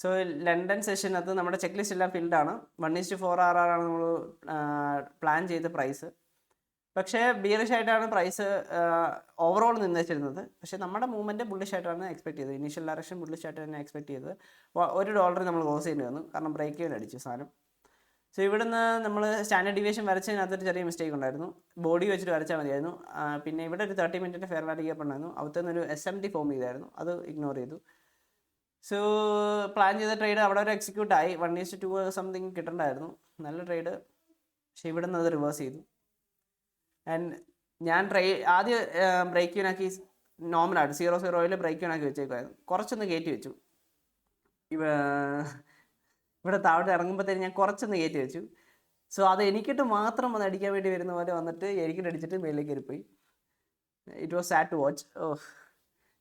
സോ ലണ്ടൻ സെഷനകത്ത് നമ്മുടെ ചെക്ക് ലിസ്റ്റ് എല്ലാം ഫിൽഡാണ്. 1:4 RR ആണ് നമ്മൾ പ്ലാൻ ചെയ്ത പ്രൈസ്. പക്ഷേ ബിയറിഷ് ആയിട്ടാണ് പ്രൈസ് ഓവറോൾ നിന്നിരുന്നത്. പക്ഷേ നമ്മുടെ മൂവ്മെൻറ്റ് ബുള്ളിഷ് ആയിട്ടാണ് എക്സ്പെക്ട് ചെയ്തത്. ഇനീഷ്യൽ ഡയറക്ഷൻ ബുള്ളിഷ് ആയിട്ട് തന്നെ എക്സ്പെക്ട് ചെയ്തത്. $1 നമ്മൾ ക്ലോസ് ചെയ്യേണ്ടി വന്നു, കാരണം ബ്രേക്ക് ഈവൻ അടിച്ചു സാധനം. സോ ഇവിടുന്ന് നമ്മൾ സ്റ്റാൻഡേർഡ് ഡീവിയേഷൻ വരച്ചതിനകത്തൊരു ചെറിയ മിസ്റ്റേക്ക് ഉണ്ടായിരുന്നു. ബോഡി വെച്ചിട്ട് വരച്ചാൽ മതിയായിരുന്നു. പിന്നെ ഇവിടെ ഒരു 30 മിനിറ്റിൻ്റെ ഫെയർ വാല്യൂ ഗ്യാപ്പ് ഉണ്ടായിരുന്നു. അവിടുത്തെ ഒരു SMT ഫോം ചെയ്തായിരുന്നു, അത് ഇഗ്നോർ ചെയ്തു. സോ പ്ലാൻ ചെയ്ത ട്രേഡ് അവിടെ ഒരു എക്സിക്യൂട്ടായി. 1:2 സംതിങ് കിട്ടണ്ടായിരുന്നു, നല്ല ട്രേഡ്. പക്ഷേ ഇവിടെ നിന്ന് അത് റിവേഴ്സ് ചെയ്തു. ആൻഡ് ഞാൻ ആദ്യം ബ്രേക്ക് യൂനാക്കി നോർമലായിട്ട് 0-0 ബ്രേക്ക് യൂനാക്കി വെച്ചേക്കുമായിരുന്നു. കുറച്ചൊന്ന് കയറ്റി വെച്ചു. ഇവിടെ താഴോട്ട് ഇറങ്ങുമ്പോഴത്തേന് ഞാൻ കുറച്ചൊന്ന് കയറ്റി വെച്ചു. സോ അത് എനിക്കിട്ട് മാത്രം വന്ന് അടിക്കാൻ വേണ്ടി വരുന്ന പോലെ വന്നിട്ട് എനിക്കിട്ട് അടിച്ചിട്ട് മേളിലേക്ക് കയറിപ്പോയി. It was sad to watch.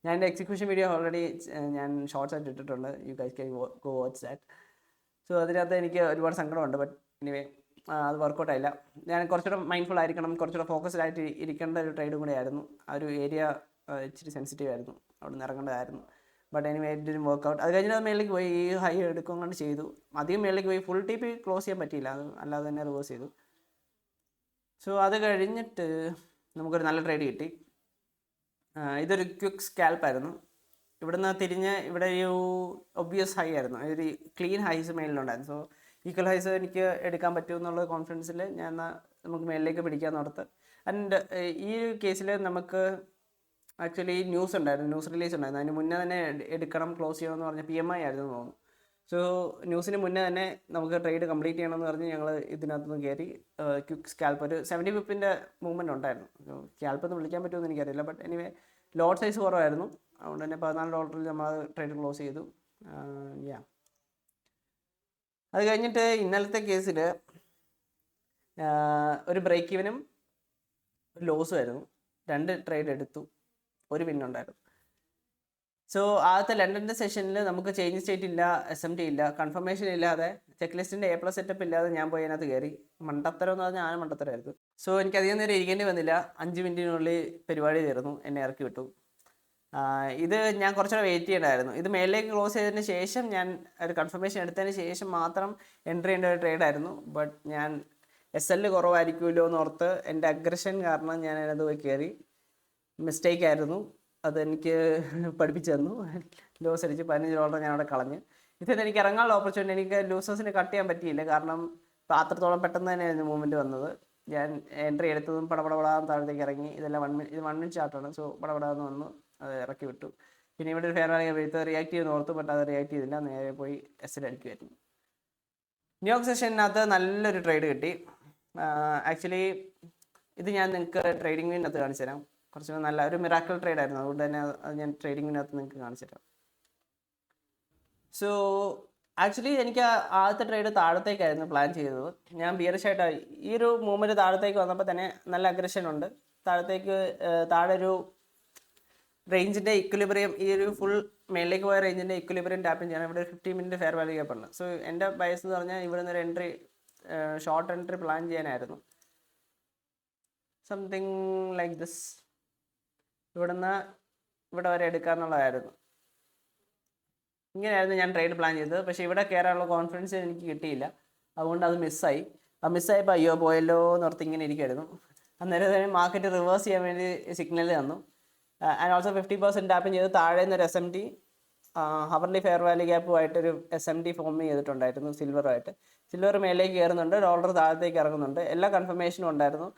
ഞാൻ എൻ്റെ എക്സിക്യൂഷൻ വീഡിയോ ഓൾറെഡി ഞാൻ ഷോർട്സ് ആയിട്ട് ഇട്ടിട്ടുണ്ട്. You guys can go watch that. So അതിനകത്ത് എനിക്ക് ഒരുപാട് സങ്കടമുണ്ട്. ബട്ട് എനിവേ അത് വർക്കൗട്ട് ആയില്ല. ഞാൻ കുറച്ചുകൂടെ മൈൻഡ്ഫുൾ ആയിരിക്കണം, കുറച്ചുകൂടെ ഫോക്കസ്ഡ് ആയിട്ട് ഇരിക്കേണ്ട ഒരു ട്രേഡും കൂടെ ആയിരുന്നു. ആ ഒരു ഏരിയ ഇച്ചിരി സെൻസിറ്റീവ് ആയിരുന്നു, അവിടെ നിന്ന് ഇറങ്ങേണ്ടതായിരുന്നു. But anyway it didn't work out. അത് കഴിഞ്ഞിട്ട് മേളിലേക്ക് പോയി ഈ ഹൈ എടുക്കും കൊണ്ട് ചെയ്തു. അധികം മേളിലേക്ക് പോയി ഫുൾ TP ക്ലോസ് ചെയ്യാൻ പറ്റിയില്ല, അത് അല്ലാതെ തന്നെ റിവേഴ്സ് ചെയ്തു. സോ അത് കഴിഞ്ഞിട്ട് നമുക്കൊരു നല്ല ട്രേഡ് കിട്ടി. ഇതൊരു ക്വിക്ക് സ്കാൽപ്പായിരുന്നു. ഇവിടുന്ന് തിരിഞ്ഞ് ഇവിടെ ഒരു ഒബ്വിയസ് ഹൈ ആയിരുന്നു, ഒരു ക്ലീൻ ഹൈസ് മേളിലുണ്ടായിരുന്നു. സോ ഈക്വൽ ഹൈസ് എനിക്ക് എടുക്കാൻ പറ്റുമെന്നുള്ള കോൺഫിഡൻസിൽ ഞാൻ നമുക്ക് മേളിലേക്ക് പിടിക്കാമെന്ന് ഓർത്ത്. ആൻഡ് ഈ ഒരു കേസിൽ നമുക്ക് ആക്ച്വലി ന്യൂസ് ഉണ്ടായിരുന്നു, ന്യൂസ് റിലീസ് ഉണ്ടായിരുന്നു. അതിന് മുന്നേ തന്നെ എടുക്കണം, ക്ലോസ് ചെയ്യണമെന്ന് പറഞ്ഞ PMI ആയിരുന്നു തോന്നുന്നു. സോ ന്യൂസിന് മുന്നേ തന്നെ നമുക്ക് ട്രേഡ് കംപ്ലീറ്റ് ചെയ്യണമെന്ന് പറഞ്ഞ് ഞങ്ങൾ ഇതിനകത്തുനിന്ന് കയറി ക്വിക്ക് സ്കാൽപ്പ് ഒരു 70 പിപ്പിൻ്റെ മൂവ്മെൻറ്റ് ഉണ്ടായിരുന്നു. സ്കാൽപ്പ് എന്ന് വിളിക്കാൻ പറ്റുമെന്ന് എനിക്കറിയില്ല. ബട്ട് എനിവേ ലോട്ട് സൈസ് കുറവായിരുന്നു, അതുകൊണ്ട് തന്നെ $14 നമ്മൾ ട്രേഡ് ക്ലോസ് ചെയ്തു. യാ അത് കഴിഞ്ഞിട്ട് ഇന്നലത്തെ കേസിൽ ഒരു ബ്രേക്ക് ഈവനും ഒരു ലോസും ആയിരുന്നു. 2 ട്രേഡ് എടുത്തു, ഒരു വിന്നുണ്ടായിരുന്നു. സോ ആദ്യത്തെ ലണ്ടൻ്റെ സെഷനിൽ നമുക്ക് ചേഞ്ച് സ്റ്റേറ്റ് ഇല്ല, SMT ഇല്ല, കൺഫർമേഷൻ ഇല്ലാതെ ചെക്ക് ലിസ്റ്റിൻ്റെ A+ സെറ്റപ്പ് ഇല്ലാതെ ഞാൻ പോയി അതിനകത്ത് കയറി. മണ്ടത്തരം എന്ന് പറഞ്ഞാൽ ഞാൻ മണ്ടത്തരമായിരുന്നു. സോ എനിക്ക് അധികം നേരം ഇരിക്കേണ്ടി വന്നില്ല, 5 മിനിറ്റിനുള്ളിൽ പരിപാടി തീർന്നു, എന്നെ ഇറക്കി വിട്ടു. ഇത് ഞാൻ കുറച്ചുകൂടെ വെയിറ്റ് ചെയ്യണമായിരുന്നു. ഇത് മേലിലേക്ക് ക്ലോസ് ചെയ്തതിന് ശേഷം ഞാൻ ഒരു കൺഫർമേഷൻ എടുത്തതിന് ശേഷം മാത്രം എൻട്രി ചെയ്യേണ്ട ഒരു ട്രേഡായിരുന്നു. ബട്ട് ഞാൻ SL കുറവായിരിക്കുമല്ലോ എന്ന് ഓർത്ത് എൻ്റെ അഗ്രഷൻ കാരണം ഞാൻ അതിനകത്ത് പോയി കയറി. മിസ്റ്റേക്ക് ആയിരുന്നു, അതെനിക്ക് പഠിപ്പിച്ചു തന്നു. ലോസ് അടിച്ച് $15 ഞാൻ അവിടെ കളഞ്ഞ്. ഇതിൽ എനിക്ക് ഇറങ്ങാനുള്ള ഓപ്പർച്യൂണിറ്റി, എനിക്ക് ലൂസേഴ്സിനെ കട്ട് ചെയ്യാൻ പറ്റിയില്ല, കാരണം അത്രത്തോളം പെട്ടെന്ന് തന്നെയായിരുന്നു മൂവ്മെൻറ്റ് വന്നത്. ഞാൻ എൻട്രി എടുത്തതും പടപടപടാന്ന് താഴത്തേക്ക് ഇറങ്ങി. ഇതെല്ലാം 1 മിനിറ്റ് ചാർട്ടാണ്. സോ പടപടാന്ന് വന്നു, അത് ഇറക്കി വിട്ടു. പിന്നെ ഇവിടെ ഒരു ഫെയർ വാല്യൂ എടുത്ത് റിയാക്ട് ചെയ്യുന്ന ഓർത്തു, ബട്ട് അത് റിയാക്ട് ചെയ്തില്ല, നേരെ പോയി SL അടിക്കുമായിരുന്നു. ന്യൂയോർക്ക് സെഷനകത്ത് നല്ലൊരു ട്രേഡ് കിട്ടി. ആക്ച്വലി ഇത് ഞാൻ നിങ്ങൾക്ക് ട്രേഡിങ്ങിനകത്ത് കാണിച്ചു തരാം. കുറച്ച് നല്ല ഒരു മിറാക്കിൾ ട്രേഡ് ആയിരുന്നു, അതുകൊണ്ട് തന്നെ അത് ഞാൻ ട്രേഡിങ്ങിനകത്ത് നിങ്ങൾക്ക് കാണിച്ചു തരാം. സോ ആക്ച്വലി എനിക്ക് ആദ്യത്തെ ട്രേഡ് താഴത്തേക്കായിരുന്നു പ്ലാൻ ചെയ്തത്. ഞാൻ ബിയറിഷായിട്ട് ഈ ഒരു മൂവ്മെൻറ്റ് താഴത്തേക്ക് വന്നപ്പോൾ തന്നെ നല്ല അഗ്രഷൻ ഉണ്ട്. താഴത്തേക്ക് താഴെ ഒരു റേഞ്ചിൻ്റെ ഇക്വലിബ്രിയം, ഈ ഒരു ഫുൾ മേളിലേക്ക് പോയ റേഞ്ചിൻ്റെ ഇക്വലിബ്രിയം ടാപ്പിംഗ് ചെയ്യണം. ഇവിടെ 15 മിനിറ്റ് ഫെയർ വാല്യൂ ഗ്യാപ്പ് ഉണ്ട്. സോ എൻ്റെ ബയസ് എന്ന് പറഞ്ഞാൽ ഇവിടെ നിന്ന് ഒരു എൻട്രി, ഷോർട്ട് എൻട്രി പ്ലാൻ ചെയ്യാനായിരുന്നു. സംതിങ് ലൈക്ക് ദിസ്, ഇവിടുന്ന് ഇവിടെ വരെ എടുക്കാമെന്നുള്ളതായിരുന്നു. ഇങ്ങനെയായിരുന്നു ഞാൻ ട്രേഡ് പ്ലാൻ ചെയ്തത്. പക്ഷേ ഇവിടെ കയറാനുള്ള കോൺഫിഡൻസ് എനിക്ക് കിട്ടിയില്ല, അതുകൊണ്ട് അത് മിസ്സായി. ആ മിസ്സായപ്പോൾ അയ്യോ പോയല്ലോ എന്നോർത്ത് ഇങ്ങനെ ഇരിക്കുമായിരുന്നു. അന്നേരം തന്നെ മാർക്കറ്റ് റിവേഴ്സ് ചെയ്യാൻ വേണ്ടി സിഗ്നൽ തന്നു. ആൻഡ് ഓൾസോ 50% ടാപ്പും ചെയ്ത് താഴെ നിന്നൊരു SMT, ഹവർലി ഫെയർ വാല്യൂ ഗ്യാപ്പുമായിട്ടൊരു SMT ഫോം ചെയ്തിട്ടുണ്ടായിരുന്നു സിൽവറുമായിട്ട്. സിൽവർ മേലേക്ക് കയറുന്നുണ്ട്, ഡോളർ താഴത്തേക്ക് ഇറങ്ങുന്നുണ്ട്, എല്ലാ കൺഫർമേഷനും ഉണ്ടായിരുന്നു.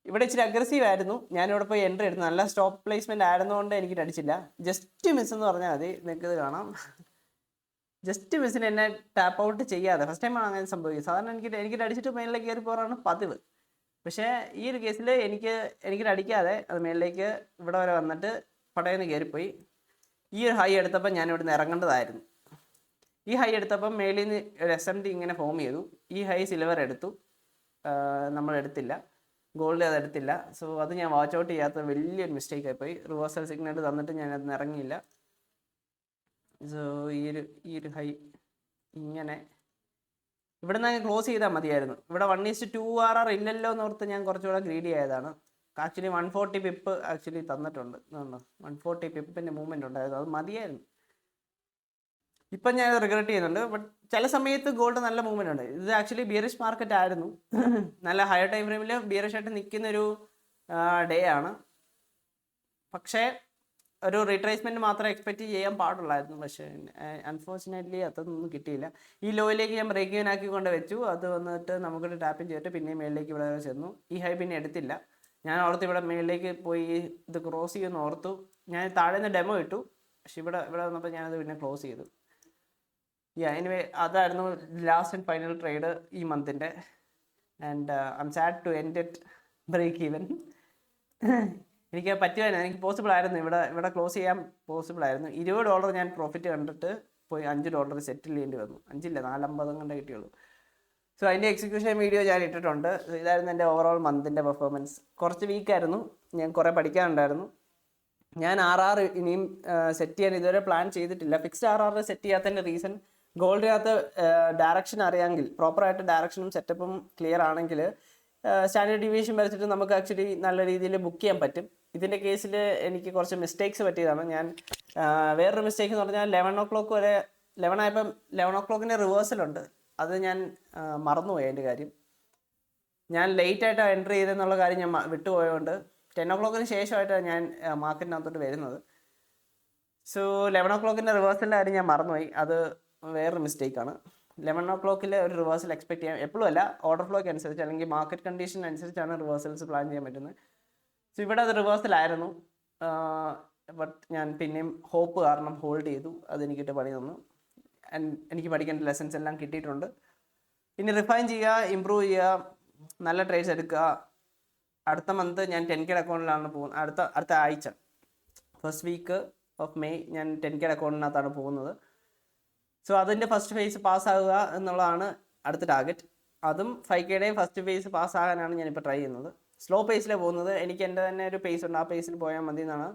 ഇവിടെ ഇച്ചിരി അഗ്രസീവ് ആയിരുന്നു. ഞാനിവിടെ പോയി എൻട്രി എടുത്തു, നല്ല സ്റ്റോപ്പ് പ്ലേസ്മെൻറ്റ് ആയിരുന്നുകൊണ്ട് എനിക്ക് അടിച്ചില്ല. ജസ്റ്റ് മിസ് എന്ന് പറഞ്ഞാൽ മതി, നിങ്ങൾക്കിത് കാണാം. ജസ്റ്റ് മിസ്സിന് എന്നെ ടാപ്പ് ഔട്ട് ചെയ്യാതെ, ഫസ്റ്റ് ടൈമാണ് അങ്ങനെ സംഭവിക്കുന്നത്. സാധാരണ എനിക്ക് അടിച്ചിട്ട് മേലിലേക്ക് കയറി പോകാറാണ് പതിവ്. പക്ഷേ ഈ ഒരു കേസിൽ എനിക്കിത് അടിക്കാതെ അത് മേലിലേക്ക് ഇവിടെ വരെ വന്നിട്ട് പടയെന്ന് കയറിപ്പോയി. ഈ ഒരു ഹൈ എടുത്തപ്പോൾ ഞാൻ ഇവിടെ നിന്ന് ഇറങ്ങേണ്ടതായിരുന്നു. ഈ ഹൈ എടുത്തപ്പം മേലിൽ നിന്ന് ഒരു SMT ഇങ്ങനെ ഫോം ചെയ്തു. ഈ ഹൈ സിൽവർ എടുത്തു, നമ്മൾ എടുത്തില്ല, ഗോൾഡ് അതെടുത്തില്ല. സോ അത് ഞാൻ വാച്ച് ഔട്ട് ചെയ്യാത്ത വലിയൊരു മിസ്റ്റേക്ക് ആയിപ്പോയി. റിവേഴ്സൽ സിഗ്നൽ തന്നിട്ട് ഞാൻ അതിന് ഇറങ്ങിയില്ല. സോ ഈ ഒരു ഹൈ ഇങ്ങനെ ഇവിടെ നിന്ന് ക്ലോസ് ചെയ്താൽ മതിയായിരുന്നു. ഇവിടെ 1:2 RR ഇല്ലല്ലോ എന്നോർത്ത് ഞാൻ കുറച്ചുകൂടെ ഗ്രീഡി ആയതാണ്. ആക്ച്വലി 140 പിപ്പ് ആക്ച്വലി തന്നിട്ടുണ്ട്. 140 പിപ്പിൻ്റെ മൂവ്മെൻറ്റ് ഉണ്ടായിരുന്നു, അത് മതിയായിരുന്നു. ഇപ്പം ഞാൻ റിഗ്രറ്റ് ചെയ്യുന്നുണ്ട്. ബട്ട് ചില സമയത്ത് ഗോൾഡ് നല്ല മൂവ്മെൻറ്റ് ഉണ്ട്. ഇത് ആക്ച്വലി ബിയറിഷ് മാർക്കറ്റ് ആയിരുന്നു. നല്ല ഹയർ ടൈം ഫ്രെയിമിൽ ബിയറിഷ് ആയിട്ട് നിൽക്കുന്നൊരു ഡേ ആണ്. പക്ഷേ ഒരു റീട്രേസ്മെൻറ്റ് മാത്രമേ എക്സ്പെക്റ്റ് ചെയ്യാൻ പാടുള്ളായിരുന്നു. പക്ഷേ അൺഫോർച്ചുനേറ്റ്ലി അതൊന്നും കിട്ടിയില്ല. ഈ ലോയിലേക്ക് ഞാൻ ബ്രേക്ക് ഈവൻ ആക്കി കൊണ്ട് വെച്ചു. അത് വന്നിട്ട് നമുക്കൊരു ടാപ്പിൻ ചെയ്തിട്ട് പിന്നെയും മേളിലേക്ക് ഇവിടെ ചെന്നു. ഈ ഹൈ പിന്നെ എടുത്തില്ല. ഞാൻ ഓർത്ത് ഇവിടെ മേളിലേക്ക് പോയി ഇത് ക്രോസ് ചെയ്യുമെന്ന് ഓർത്തു. ഞാൻ താഴെ നിന്ന് ഡെമോ ഇട്ടു. പക്ഷെ ഇവിടെ വന്നപ്പോൾ ഞാനത് പിന്നെ ക്ലോസ് ചെയ്തു. എനിവേ അതായിരുന്നു ലാസ്റ്റ് ആൻഡ് ഫൈനൽ ട്രേഡ് ഈ മന്തിൻ്റെ. And I'm sad to end it break even. എനിക്ക് പറ്റുമായിരുന്നു, എനിക്ക് പോസിബിൾ ആയിരുന്നു, ഇവിടെ ക്ലോസ് ചെയ്യാൻ പോസിബിൾ ആയിരുന്നു. $20 ഞാൻ പ്രോഫിറ്റ് കണ്ടിട്ട് പോയി $5 സെറ്റിൽ ചെയ്യേണ്ടി വന്നു. 5 ഇല്ല 4.50 കണ്ടേ കിട്ടിയുള്ളൂ. സോ അതിൻ്റെ എക്സിക്യൂഷൻ വീഡിയോ ഞാൻ ഇട്ടിട്ടുണ്ട്. ഇതായിരുന്നു എൻ്റെ ഓവറോൾ മന്തിൻ്റെ പെർഫോമൻസ്. കുറച്ച് വീക്കായിരുന്നു, ഞാൻ കുറേ പഠിക്കാനുണ്ടായിരുന്നു. ഞാൻ RR ഇനിയും സെറ്റ് ചെയ്യാൻ ഇതുവരെ പ്ലാൻ ചെയ്തിട്ടില്ല. ഫിക്സ്ഡ് RR സെറ്റ് ചെയ്യാത്തതിൻ്റെ റീസൺ ഗോൾഡിനകത്ത് ഡയറക്ഷൻ അറിയാമെങ്കിൽ, പ്രോപ്പറായിട്ട് ഡയറക്ഷനും സെറ്റപ്പും ക്ലിയർ ആണെങ്കിൽ സ്റ്റാൻഡേർഡ് ഡീവിയേഷൻ വരച്ചിട്ട് നമുക്ക് ആക്ച്വലി നല്ല രീതിയിൽ ബുക്ക് ചെയ്യാൻ പറ്റും. ഇതിൻ്റെ കേസിൽ എനിക്ക് കുറച്ച് മിസ്റ്റേക്സ് പറ്റിയതാണ്. ഞാൻ വേറൊരു മിസ്റ്റേക്ക് എന്ന് പറഞ്ഞാൽ 11 വരെ 11 ആയപ്പം 11 റിവേഴ്സലുണ്ട്. അത് ഞാൻ മറന്നുപോയി. അതിൻ്റെ കാര്യം ഞാൻ ലേറ്റായിട്ടാണ് എൻട്രി ചെയ്തെന്നുള്ള കാര്യം ഞാൻ വിട്ടുപോയതുകൊണ്ട് 10 ശേഷമായിട്ടാണ് ഞാൻ മാർക്കറ്റിനകത്തോട്ട് വരുന്നത്. സോ 11 റിവേഴ്സലിൻ്റെ കാര്യം ഞാൻ മറന്നുപോയി. അത് വേറൊരു മിസ്റ്റേക്കാണ്. 11 ഒരു റിവേഴ്സൽ എക്സ്പെക്ട് ചെയ്യാം. എപ്പോഴും അല്ല, ഓർഡർ ഫ്ലോയ്ക്ക് അനുസരിച്ച് അല്ലെങ്കിൽ മാർക്കറ്റ് കണ്ടീഷൻ അനുസരിച്ചാണ് റിവേഴ്സൽസ് പ്ലാൻ ചെയ്യാൻ പറ്റുന്നത്. സോ ഇവിടെ അത് റിവേഴ്സലായിരുന്നു. ബട്ട് ഞാൻ പിന്നെയും ഹോപ്പ് കാരണം ഹോൾഡ് ചെയ്തു. അതെനിക്കിട്ട് പണി തന്നു. എനിക്ക് പഠിക്കേണ്ട ലെസൺസ് എല്ലാം കിട്ടിയിട്ടുണ്ട്. ഇനി റിഫൈൻ ചെയ്യുക, ഇമ്പ്രൂവ് ചെയ്യുക, നല്ല ട്രേഡ്സ് എടുക്കുക. അടുത്ത മന്ത് ഞാൻ 10K അക്കൗണ്ടിലാണ് പോകുന്നത്. അടുത്ത ആഴ്ച ഫസ്റ്റ് വീക്ക് ഓഫ് മെയ് ഞാൻ 10K അക്കൗണ്ടിനകത്താണ് പോകുന്നത്. സോ അതിൻ്റെ ഫസ്റ്റ് ഫേസ് പാസ്സാകുക എന്നുള്ളതാണ് അടുത്ത ടാർഗറ്റ്. അതും 5K ഫസ്റ്റ് ഫേസ് പാസ്സാകാനാണ് ഞാനിപ്പോൾ ട്രൈ ചെയ്യുന്നത്. സ്ലോ പേസിലാണ് പോകുന്നത്. എനിക്ക് എൻ്റെ തന്നെ ഒരു പേസ് ഉണ്ട്, ആ പേസിൽ പോയാൽ മതി എന്നാണ്.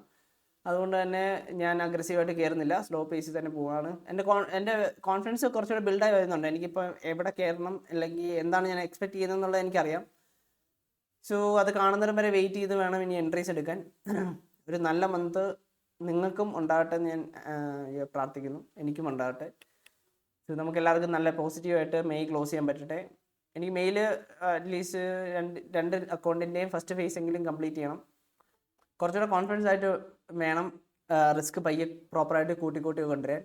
അതുകൊണ്ട് തന്നെ ഞാൻ അഗ്രസീവായിട്ട് കയറുന്നില്ല, സ്ലോ പേസിൽ തന്നെ പോവാണ്. എൻ്റെ കോൺഫിഡൻസ് കുറച്ചുകൂടെ ബിൽഡായി വരുന്നുണ്ട്. എനിക്കിപ്പോൾ എവിടെ കയറണം അല്ലെങ്കിൽ എന്താണ് ഞാൻ എക്സ്പെക്ട് ചെയ്യുന്നത് എന്നുള്ളത് എനിക്കറിയാം. സോ അത് കാണുന്നതിന് വരെ വെയിറ്റ് ചെയ്ത് വേണം ഇനി എൻട്രീസ് എടുക്കാൻ. ഒരു നല്ല മന്ത് നിങ്ങൾക്കും ഉണ്ടാകട്ടെ എന്ന് ഞാൻ പ്രാർത്ഥിക്കുന്നു. എനിക്കും ഉണ്ടാകട്ടെ. സോ നമുക്ക് എല്ലാവർക്കും നല്ല പോസിറ്റീവായിട്ട് മെയ് ക്ലോസ് ചെയ്യാൻ പറ്റട്ടെ. എനിക്ക് മെയിൽ അറ്റ്ലീസ്റ്റ് രണ്ട് അക്കൗണ്ടിൻ്റെയും ഫസ്റ്റ് ഫേസ് എങ്കിലും കംപ്ലീറ്റ് ചെയ്യണം. കുറച്ചുകൂടെ കോൺഫിഡൻസ് ആയിട്ട് വേണം റിസ്ക് പയ്യെ പ്രോപ്പറായിട്ട് കൂട്ടി കൊണ്ടുവരാൻ.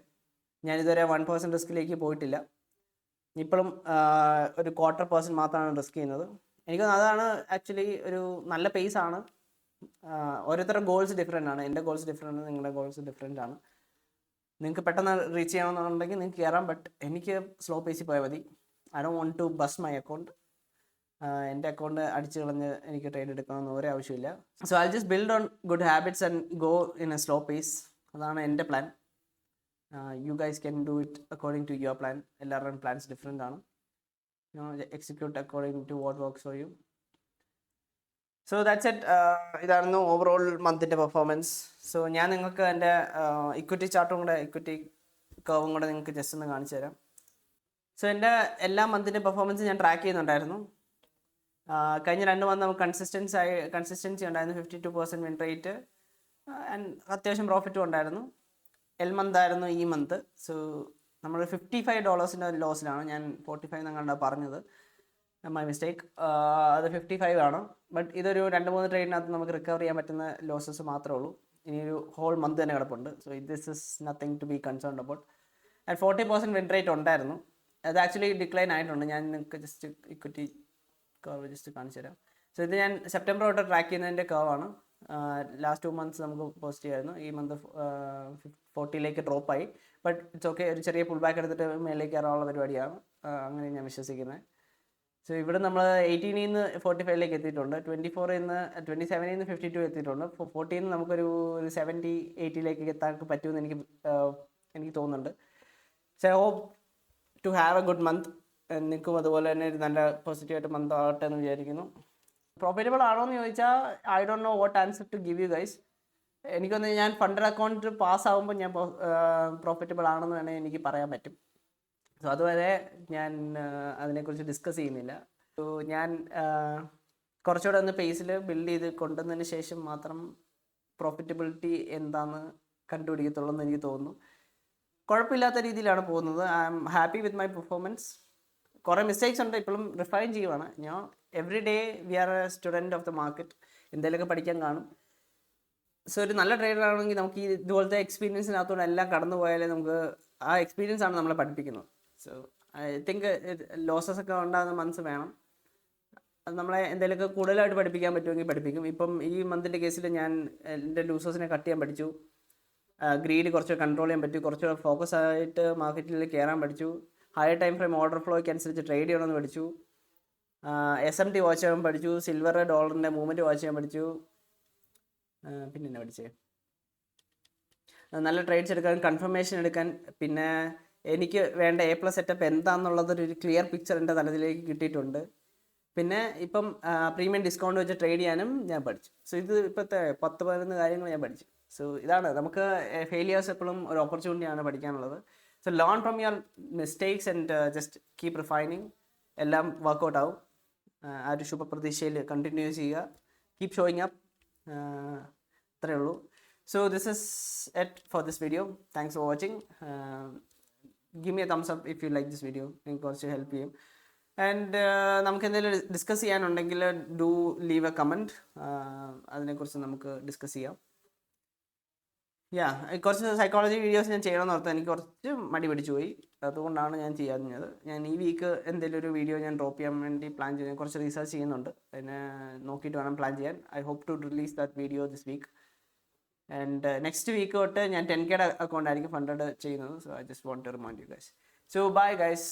ഞാനിതുവരെ 1% റിസ്കിലേക്ക് പോയിട്ടില്ല. ഇപ്പോഴും ഒരു 1/4% മാത്രമാണ് റിസ്ക് ചെയ്യുന്നത്. എനിക്ക് അതാണ് ആക്ച്വലി ഒരു നല്ല പേസാണ്. ഓരോരുത്തരുടെ ഗോൾസ് ഡിഫറെൻ്റ് ആണ്. എൻ്റെ ഗോൾസ് ഡിഫറെൻ്റ് ആണ്, നിങ്ങളുടെ ഗോൾസ് ഡിഫറെൻ്റ് ആണ്. നിങ്ങൾക്ക് പെട്ടെന്ന് റീച്ച് ചെയ്യണമെന്നുണ്ടെങ്കിൽ നിങ്ങൾക്ക് കയറാം. ബട്ട് എനിക്ക് സ്ലോ പേസിൽ പോയാൽ മതി. I don't want to bust my account. എൻ്റെ അക്കൗണ്ട് അടിച്ചു കളഞ്ഞ് എനിക്ക് ട്രേഡ് എടുക്കണമെന്ന് ഒരു ആവശ്യമില്ല. So I just build on good habits and go in a slow pace. അതാണ് എൻ്റെ plan. You guys can do it according to your plan. എല്ലാവരുടെയും പ്ലാൻസ് ഡിഫറെൻ്റ് ആണ്. Execute according to what works for you. So that's it. ഇതായിരുന്നു overall മന്തിൻ്റെ performance. So ഞാൻ നിങ്ങൾക്ക് എൻ്റെ equity ചാർട്ടും കൂടെ, ഇക്വിറ്റി കർവും കൂടെ നിങ്ങൾക്ക് ജസ്റ്റ് ഒന്ന് കാണിച്ചു തരാം. സോ എൻ്റെ എല്ലാ മന്തിൻ്റെ പെർഫോമൻസ് ഞാൻ ട്രാക്ക് ചെയ്യുന്നുണ്ടായിരുന്നു. കഴിഞ്ഞ 2 മന്ത് നമുക്ക് കൺസിസ്റ്റൻസി ഉണ്ടായിരുന്നു. 52% വിൻ റേറ്റ് ആൻഡ് അത്യാവശ്യം പ്രോഫിറ്റും ഉണ്ടായിരുന്നു. മന്ത് ആയിരുന്നു ഈ മന്ത്. സോ നമ്മൾ $55 ലോസിലാണ്. ഞാൻ 45 എന്നങ്ങാണ്ടാണ് പറഞ്ഞത്, മൈ മിസ്റ്റേക്ക്. അത് 55 ആണ്. ബട്ട് ഇതൊരു 2-3 ട്രേഡിനകത്ത് നമുക്ക് റിക്കവർ ചെയ്യാൻ പറ്റുന്ന ലോസസ് മാത്രമേ ഉള്ളൂ. ഇനിയൊരു ഹോൾ മന്ത് തന്നെ കിടപ്പുണ്ട്. So this is nothing to be concerned about. And 40% win rate ഉണ്ടായിരുന്നു. അത് ആക്ച്വലി ഡിക്ലൈൻ ആയിട്ടുണ്ട്. ഞാൻ നിങ്ങൾക്ക് ജസ്റ്റ് ഇക്വിറ്റി കർവ് ജസ്റ്റ് കാണിച്ചു തരാം. സോ ഇത് ഞാൻ സെപ്റ്റംബർ തൊട്ട് ട്രാക്ക് ചെയ്യുന്നതിൻ്റെ കർവാണ്. ലാസ്റ്റ് 2 മന്ത്സ് നമുക്ക് പോസിറ്റീവ് ആയിരുന്നു. ഈ മന്ത് 40 ഡ്രോപ്പായി. But it's okay. ഒരു ചെറിയ പുൾ ബാക്ക് എടുത്തിട്ട് മേലേക്ക് കയറാനുള്ള പരിപാടിയാണ്. അങ്ങനെ ഞാൻ വിശ്വസിക്കുന്നത്. സോ ഇവിടെ നമ്മൾ 18 നിന്ന് 45 എത്തിയിട്ടുണ്ട്. 27 നിന്ന് 52 എത്തിയിട്ടുണ്ട്. 40 നമുക്കൊരു 70-80 എത്താൻ പറ്റുമെന്ന് എനിക്ക് തോന്നുന്നുണ്ട്. So I hope to have a good month. നിൽക്കും അതുപോലെ തന്നെ ഒരു നല്ല പോസിറ്റീവായിട്ട് മന്ത് ആകട്ടെ എന്ന് വിചാരിക്കുന്നു. പ്രോഫിറ്റബിൾ ആണോ എന്ന് ചോദിച്ചാൽ I don't know what answer to give you guys. എനിക്കൊന്ന് ഞാൻ ഫണ്ടഡ് അക്കൗണ്ട് പാസ്സാകുമ്പോൾ ഞാൻ പ്രോഫിറ്റബിൾ ആണെന്ന് വേണമെങ്കിൽ എനിക്ക് പറയാൻ പറ്റും. സോ അതുവരെ ഞാൻ അതിനെക്കുറിച്ച് ഡിസ്കസ് ചെയ്യുന്നില്ല. സോ ഞാൻ കുറച്ചുകൂടെ ഒന്ന് പേസിൽ ബിൽഡ് ചെയ്ത് കൊണ്ടുവന്നതിന് ശേഷം മാത്രം പ്രോഫിറ്റബിലിറ്റി എന്താണെന്ന് കണ്ടുപിടിക്കത്തുള്ളൂ എന്ന് എനിക്ക് തോന്നുന്നു. കുഴപ്പമില്ലാത്ത രീതിയിലാണ് പോകുന്നത്. I am happy with my performance. കുറേ മിസ്റ്റേക്സ് ഉണ്ട്, ഇപ്പോഴും റിഫൈൻ ചെയ്യുവാണ് ഞാൻ. Every day we are a student of the market. എന്തെങ്കിലുമൊക്കെ പഠിക്കാൻ കാണും. സോ ഒരു നല്ല ട്രേഡർ ആണെങ്കിൽ നമുക്ക് ഈ ഇതുപോലത്തെ എക്സ്പീരിയൻസിനകത്തോടെ എല്ലാം കടന്നു പോയാലേ നമുക്ക് ആ എക്സ്പീരിയൻസ് ആണ് നമ്മളെ പഠിപ്പിക്കുന്നത്. സോ ഐ തിങ്ക് ലോസസ് ഒക്കെ ഉണ്ടാകുന്ന മന്ത്സ് വേണം. അത് നമ്മളെ എന്തെങ്കിലുമൊക്കെ കൂടുതലായിട്ട് പഠിപ്പിക്കാൻ പറ്റുമെങ്കിൽ പഠിപ്പിക്കും. ഇപ്പം ഈ മന്തിൻ്റെ കേസിൽ ഞാൻ എൻ്റെ ലൂസേഴ്സിനെ കട്ട് ചെയ്യാൻ പഠിച്ചു. ഗ്രീഡ് കുറച്ച് കൺട്രോൾ ചെയ്യാൻ പറ്റി, കുറച്ച് ഫോക്കസ് ആയിട്ട് മാർക്കറ്റിൽ കയറാൻ പഠിച്ചു. ഹയർ ടൈം ഫ്രെയിം ഓർഡർ ഫ്ലോയ്ക്ക് അനുസരിച്ച് ട്രേഡ് ചെയ്യണമെന്ന് പഠിച്ചു. SMT വാച്ച് ചെയ്യാൻ പഠിച്ചു. സിൽവർ ഡോളറിൻ്റെ മൂവ്മെൻറ്റ് വാച്ച് ചെയ്യാൻ പഠിച്ചു. പിന്നെ എന്നാ പഠിച്ചേ, നല്ല ട്രേഡ്സ് എടുക്കാൻ, കൺഫർമേഷൻ എടുക്കാൻ, പിന്നെ എനിക്ക് വേണ്ട A+ സെറ്റപ്പ് എന്താണെന്നുള്ളതൊരു ക്ലിയർ പിക്ചർ എൻ്റെ തലത്തിലേക്ക് കിട്ടിയിട്ടുണ്ട്. പിന്നെ ഇപ്പം പ്രീമിയം ഡിസ്കൗണ്ട് വെച്ച് ട്രേഡ് ചെയ്യാനും ഞാൻ പഠിച്ചു. സോ ഇത് ഇപ്പോഴത്തെ 10-11 കാര്യങ്ങൾ ഞാൻ പഠിച്ചു. സോ ഇതാണ് നമുക്ക് ഫെയിലിയേഴ്സ് എപ്പോഴും ഒരു ഓപ്പർച്യൂണിറ്റിയാണ് പഠിക്കാനുള്ളത്. So learn from your mistakes and just keep refining. എല്ലാം വർക്കൗട്ട് ആവും. ആ ഒരു ശുഭപ്രതീക്ഷയിൽ കണ്ടിന്യൂ ചെയ്യുക. Keep showing up. അത്രയേ ഉള്ളൂ. So this is it for this video. Thanks for watching. Give me a thumbs up if you like this video. എനിക്ക് കുറച്ച് ഹെൽപ്പ് ചെയ്യും. ആൻഡ് നമുക്ക് എന്തെങ്കിലും ഡിസ്കസ് ചെയ്യാനുണ്ടെങ്കിൽ ഡു ലീവ് എ കമൻറ്റ്. അതിനെക്കുറിച്ച് നമുക്ക് ഡിസ്കസ് ചെയ്യാം. കുറച്ച് സൈക്കോളജി വീഡിയോസ് ഞാൻ ചെയ്യണമെന്ന് ഓർത്ത് എനിക്ക് കുറച്ച് മടി പിടിച്ചു പോയി. അതുകൊണ്ടാണ് ഞാൻ ചെയ്യാഞ്ഞത്. ഞാൻ ഈ വീക്ക് എന്തെങ്കിലും ഒരു വീഡിയോ ഞാൻ ഡ്രോപ്പ് ചെയ്യാൻ വേണ്ടി പ്ലാൻ ചെയ്യാൻ കുറച്ച് റീസർച്ച് ചെയ്യുന്നുണ്ട്. അതിനെ നോക്കിയിട്ട് വേണം പ്ലാൻ ചെയ്യാൻ. I hope to release that video this week. And next week തൊട്ട് ഞാൻ 10K അക്കൗണ്ട് ആയിരിക്കും ഫണ്ടഡ് ചെയ്യുന്നത്. So I just want to remind you guys. So bye guys.